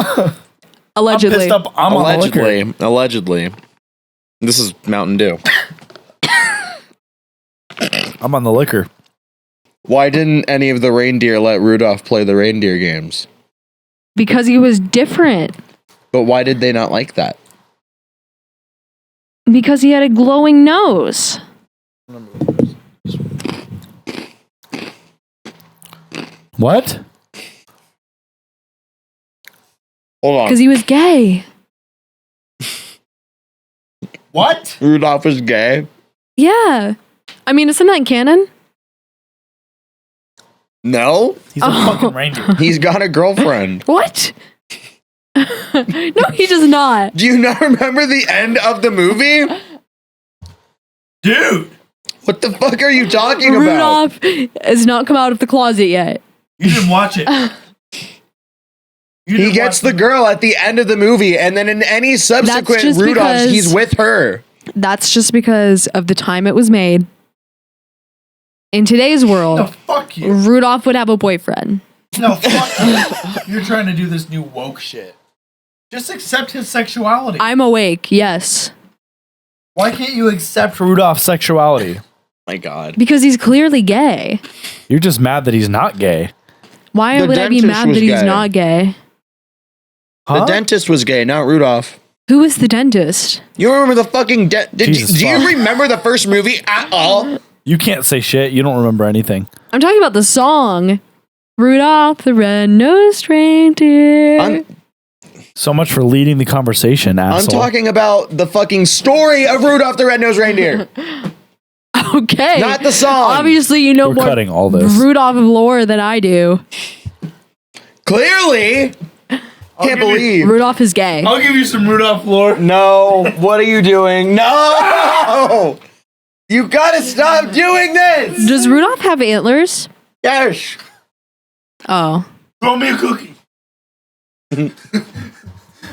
Allegedly. I'm pissed up. I'm on the liquor. Allegedly. This is Mountain Dew. I'm on the liquor. Why didn't any of the reindeer let Rudolph play the reindeer games? Because he was different. But why did they not like that? Because he had a glowing nose. What? Hold on. Because he was gay. What? Rudolph is gay? Yeah. I mean, isn't that canon? No. He's a fucking ranger. He's got a girlfriend. What? No, he does not. Do you not remember the end of the movie? Dude, What the fuck are you talking about? Rudolph has not come out of the closet yet. you didn't watch it. He gets the girl at the end of the movie, and then in any subsequent just Rudolphs, because- he's with her. That's just because of the time it was made. In today's world, No, fuck you. Rudolph would have a boyfriend. No, fuck you. You're trying to do this new woke shit. Just accept his sexuality. I'm awake, yes. Why can't you accept Rudolph's sexuality? My God. Because he's clearly gay. You're just mad that he's not gay. Why The would I be dentist mad was that he's gay. not gay? Huh? The dentist was gay, not Rudolph. Who was the dentist? You remember the fucking do Jesus you fuck. remember the first movie at all? You can't say shit. You don't remember anything. I'm talking about the song. Rudolph the Red-Nosed Reindeer. I'm So much for leading the conversation, asshole. talking about the fucking story of Rudolph the Red-Nosed Reindeer. Okay. Not the song. Obviously, you know We're more cutting all this. Rudolph lore than I do. Clearly. Can't give you- believe. Rudolph is gay. I'll give you some Rudolph lore. No, what are you doing? No! You gotta stop doing this! Does Rudolph have antlers? Yes! Oh. Throw me a cookie.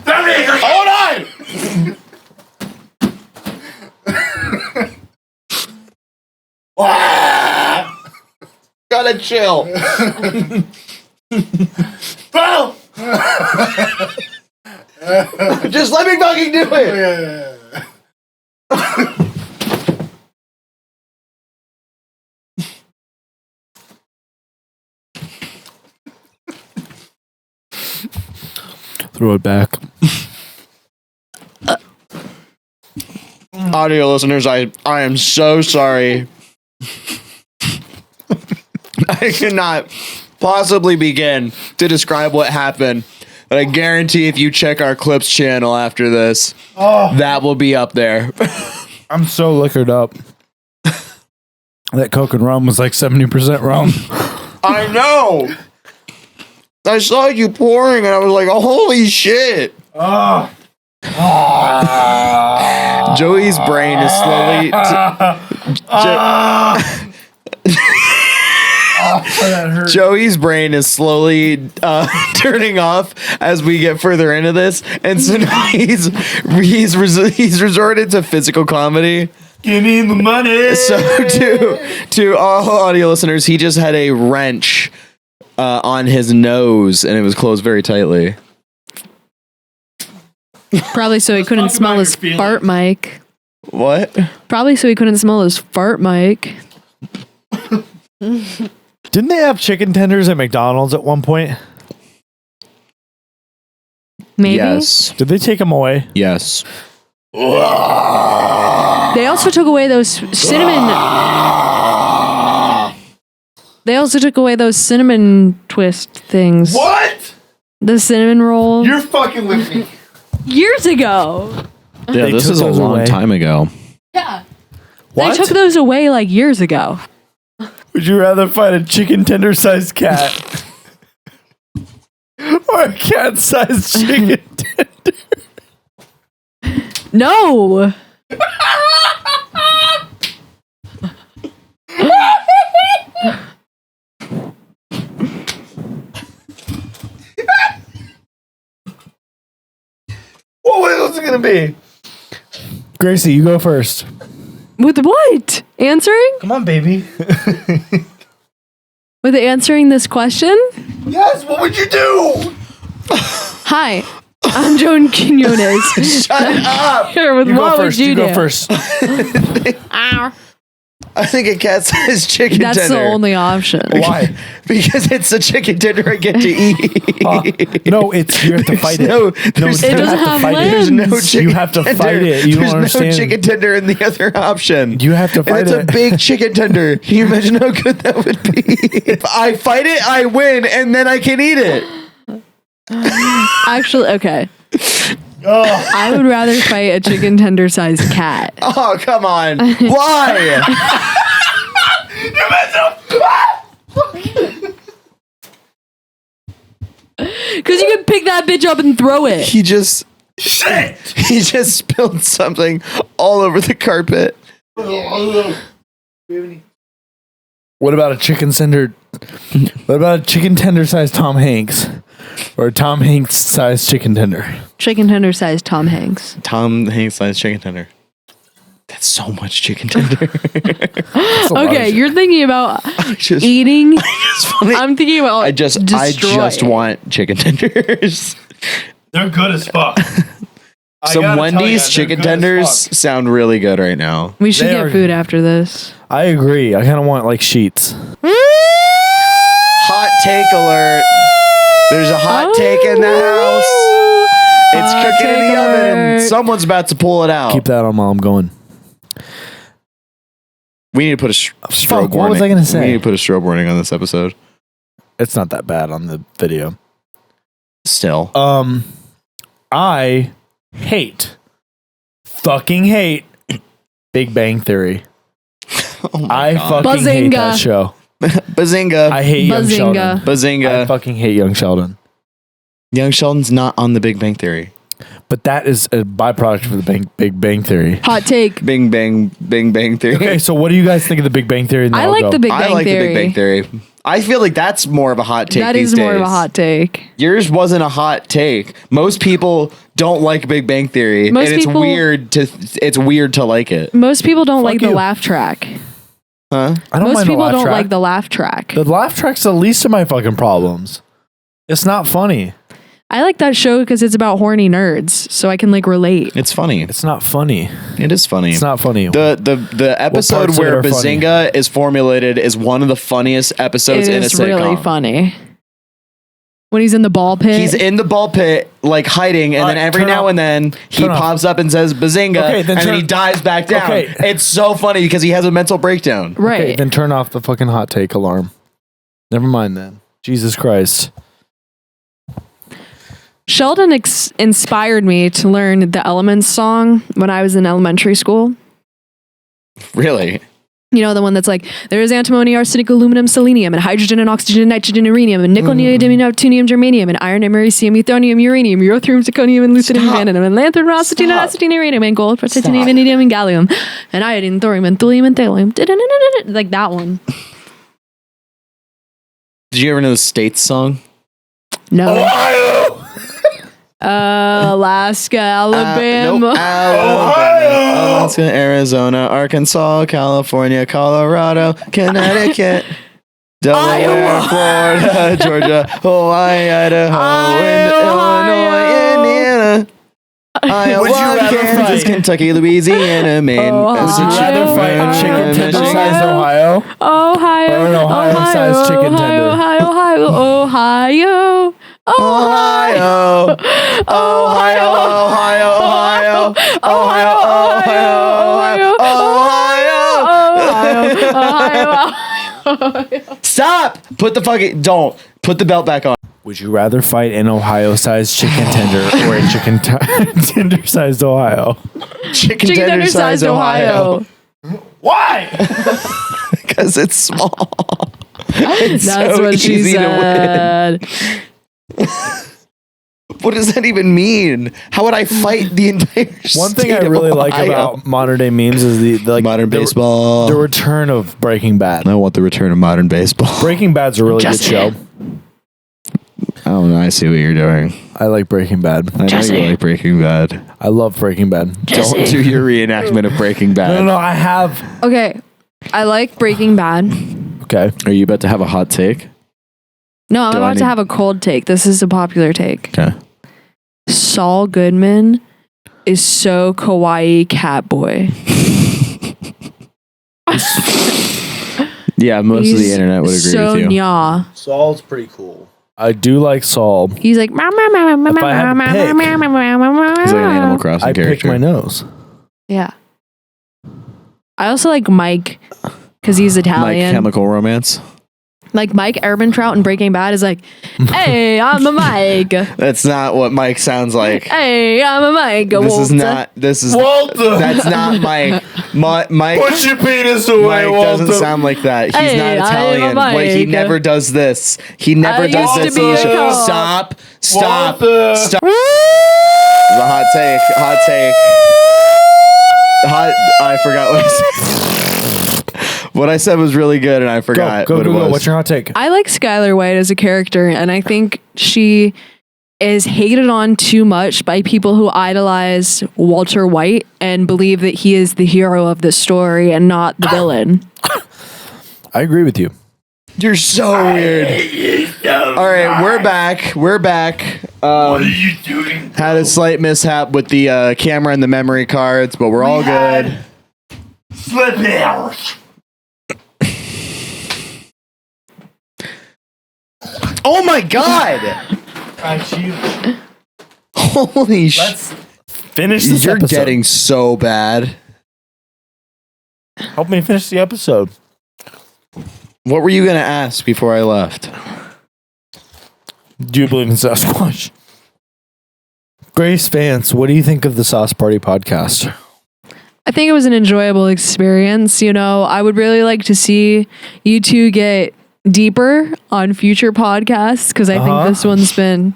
Hold on! Gotta chill. Bro! Just let me fucking do it! Throw it back. Audio listeners, I am so sorry. I cannot possibly begin to describe what happened, but I guarantee if you check our clips channel after this, that will be up there. I'm so liquored up. That Coke and rum was like 70% rum. I know. I saw you pouring and I was like, oh, holy shit. Joey's brain is slowly That hurt. Joey's brain is slowly turning off as we get further into this, and so now he's resorted to physical comedy. Give me the money. So to all audio listeners, he just had a wrench on his nose, and it was closed very tightly. Probably so he couldn't talk smell about his your fart mic. What? Probably so he couldn't smell his fart mic. Didn't they have chicken tenders at McDonald's at one point? Maybe. Yes. Did they take them away? Yes. They also took away those cinnamon. They also took away those cinnamon twist things. What? The cinnamon roll. You're fucking with me. Years ago. Yeah, They this took is a those long away. time ago. Yeah. What? They took those away like years ago. Would you rather fight a chicken tender sized cat or a cat sized chicken tender? No. What was it gonna be? Gracie, you go first. With what? Answering? Come on, baby. With answering this question? Yes. What would you do? Hi, I'm Joan Quinones. Shut up! Here with You go what first. would You you go do? first. Ow. I think a cat-sized chicken That's tender. the only option. Why? Because it's the chicken tender I get to eat. No, it's you have to fight it. No, No, there's It you doesn't have to have fight limbs. it. There's no chicken You have to tender. fight it. You don't There's understand. no chicken tender in the other option. You have to And fight it's it. a big chicken tender. Can you imagine how good that would be? If I fight it, I win, and then I can eat it. Actually, okay. Oh, I would rather fight a chicken tender sized cat. Oh, come on. Why? Because you can pick that bitch up and throw it. He just spilled something all over the carpet. what about a chicken tender? What about a chicken tender sized Tom Hanks, or a Tom Hanks sized chicken tender? Chicken tender sized Tom Hanks. Tom Hanks sized chicken tender. That's so much chicken tender. That's a lot Okay, of you're thinking about just, eating. it's funny. I'm thinking about I just destroy. want chicken tenders. They're good as fuck. Some Wendy's chicken tenders sound really good right now. We should get food after this. I agree. I kind of want like sheets. Hot take alert. There's a hot take in the house. It's cooking in the oven and someone's about to pull it out. Keep that on while I'm going. We need to put a strobe warning. What was I going to say? We need to put a strobe warning on this episode. It's not that bad on the video. Still. I fucking hate Big Bang Theory. Oh I God. fucking hate that Bazinga. show. Bazinga. I hate Young Bazinga. Sheldon. Bazinga. I fucking hate Young Sheldon. Young Sheldon's not on the Big Bang Theory. But that is a byproduct of the Big Bang Theory. Hot take. Bing Bang Theory. Okay, so what do you guys think of the Big Bang Theory? I like the Big Bang I like Theory. the Big Bang Theory. I feel like that's more of a hot take. That these is more of days. a hot take. Yours wasn't a hot take. Most people don't like Big Bang Theory, Most and it's people- weird to like it. Most people don't Fuck like the you. laugh track. Huh? I don't Most mind the people laugh don't track. like the laugh track. The laugh track's the least of my fucking problems. It's not funny. I like that show because it's about horny nerds, so I can like relate. It's funny. It's not funny. It is funny. It's not funny. The episode parts of it where are funny? Bazinga is formulated is one of the funniest episodes It in a is sitcom. really funny. When he's in the ball pit. He's in the ball pit, like hiding, and then every turn now off- and then he turn off. pops up and says Bazinga, Okay, and then then he turn- dives back down. Okay. It's so funny because he has a mental breakdown. right. Okay, then turn off the fucking hot take alarm. Never mind then. Jesus Christ. Sheldon inspired me to learn the Elements song when I was in elementary school. Really? You know, the one that's like, there is antimony, arsenic, aluminum, selenium, and hydrogen and oxygen, nitrogen, uranium, and nickel, neodymium, neptunium, germanium, and iron, americium, euthonium, uranium, urothium, zirconium, and lutetium, Stop. vanadium, and lanthanum, acetine, and acetine, uranium, and gold, titanium, Stop. vanadium, and gallium, and iodine, thorium, and thulium, and thallium. Like that one. Did you ever know the States song? No. Ohio! Alaska, Alabama. Nope. Alabama, Alaska, Arizona, Arkansas, California, Colorado, Connecticut, Delaware, Florida, Georgia, Hawaii, Idaho, and Illinois, Indiana, Iowa, Would you rather Kansas, fight- Kentucky, Louisiana, Maine, Ohio. Would you rather fight a chicken tender Michigan. sized Ohio? Ohio, Or an Ohio-sized chicken tender. Ohio, Ohio, Ohio, Ohio, Ohio, Ohio, Ohio, Ohio, Ohio. Stop! Put the belt back on. Would you rather fight an Ohio-sized chicken tender or a chicken tender-sized Ohio? Chicken Chicken tender tender sized sized Ohio. Why? Because it's small. It's That's so what she easy to said. win. What does that even mean? How would I fight the entire One thing I state of really like Ohio? about modern day memes is the like Modern the- baseball. the return of Breaking Bad. I want the return of modern baseball. Breaking Bad's a really good show. I don't know. I see what you're doing. I like Breaking Bad. I know you like Breaking Bad. I love Breaking Bad. Don't do your reenactment of Breaking Bad. No, I have. Okay, I like Breaking Bad. Okay. Are you about to have a hot take? No, I'm Do I about to need- have a cold take. This is a popular take. Okay. Saul Goodman is so kawaii cat boy. Yeah, most of the He's internet would agree so with you. nya. Saul's pretty cool. I do like Saul. He's like, If I had to pick, He's like an Animal Crossing I pick character. my nose. yeah. I also like Mike because he's Like Italian. Chemical Romance. Like Mike Ehrmantraut in Breaking Bad is like, hey, I'm a Mike. That's not what Mike sounds like. Hey, I'm a Mike. This is not. This is. Walter! That's not Mike. Mike. Put your penis away, Mike doesn't sound like that. He's Hey, not I'm a Italian. Like he Mike. never does this. He never I does used this. to be a cop. Stop. Stop. Walter. Stop. The hot take. Hot take. Hot. I forgot what I said. What I said was really good, and I forgot Go, what it was. What's your hot take? I like Skylar White as a character, and I think she is hated on too much by people who idolize Walter White and believe that he is the hero of the story and not the villain. I agree with you. You're so weird. All right, we're back. We're back. you doing? Had a slight mishap with the camera and the memory cards, but we're all good. Slip out. Oh my god! Holy shit! Let's finish this You're episode. getting so bad. Help me finish the episode. What were you gonna ask before I left? Do you believe in Sasquatch? Grace Vance, what do you think of the Sauce Party podcast? I think it was an enjoyable experience. You know, I would really like to see you two get deeper on future podcasts because I think this one's been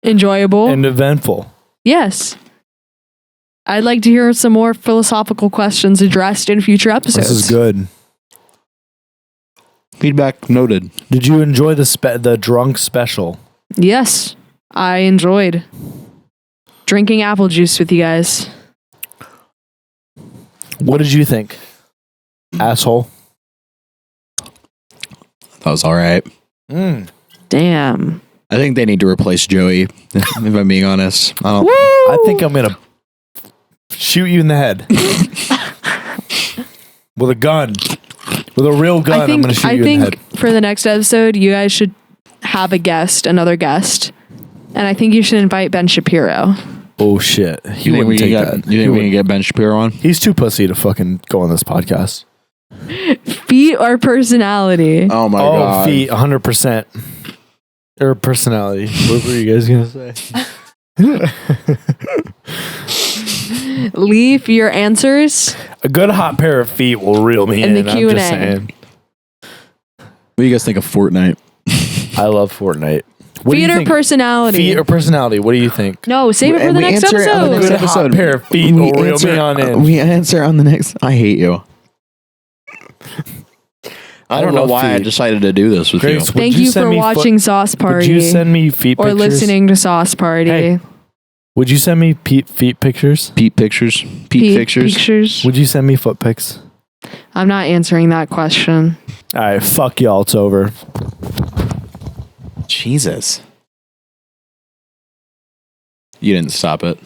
enjoyable and eventful. Yes. I'd like to hear some more philosophical questions addressed in future episodes. This is good. Feedback noted. Did you enjoy the drunk special? Yes, I enjoyed drinking apple juice with you guys. What did you think, asshole? That was all right. Damn. I think they need to replace Joey. If I'm being honest, I think I'm gonna shoot you in the head with a gun, with a real gun. I'm gonna shoot you in the head. For the next episode, you guys should have another guest, and I think you should invite Ben Shapiro. Oh shit! He You think wouldn't take that. You think we can get Ben Shapiro on? He's too pussy to fucking go on this podcast. Feet or personality? Oh my god! Feet, 100%. Or personality. What were you guys gonna say? Leave your answers A good hot pair of feet will reel me in in. the I'm Q&A. just saying. What do you guys think of Fortnite? I love Fortnite. What do feet you or think? personality? Feet or personality? What do you think? No, save it for And the we next answer it on the episode. next Good episode. hot pair of feet will reel me on in. We answer on the next. I hate you. I don't know love why I feet. decided to do this with Grace, you. would Thank you send for me watching Sauce Party. Would you send me feet or pictures? listening to Sauce Party. Hey. Would you send me feet pictures? Pete pictures. Pete pictures. Would you send me foot pics? I'm not answering that question. All right, fuck y'all. It's over. Jesus. You didn't stop it.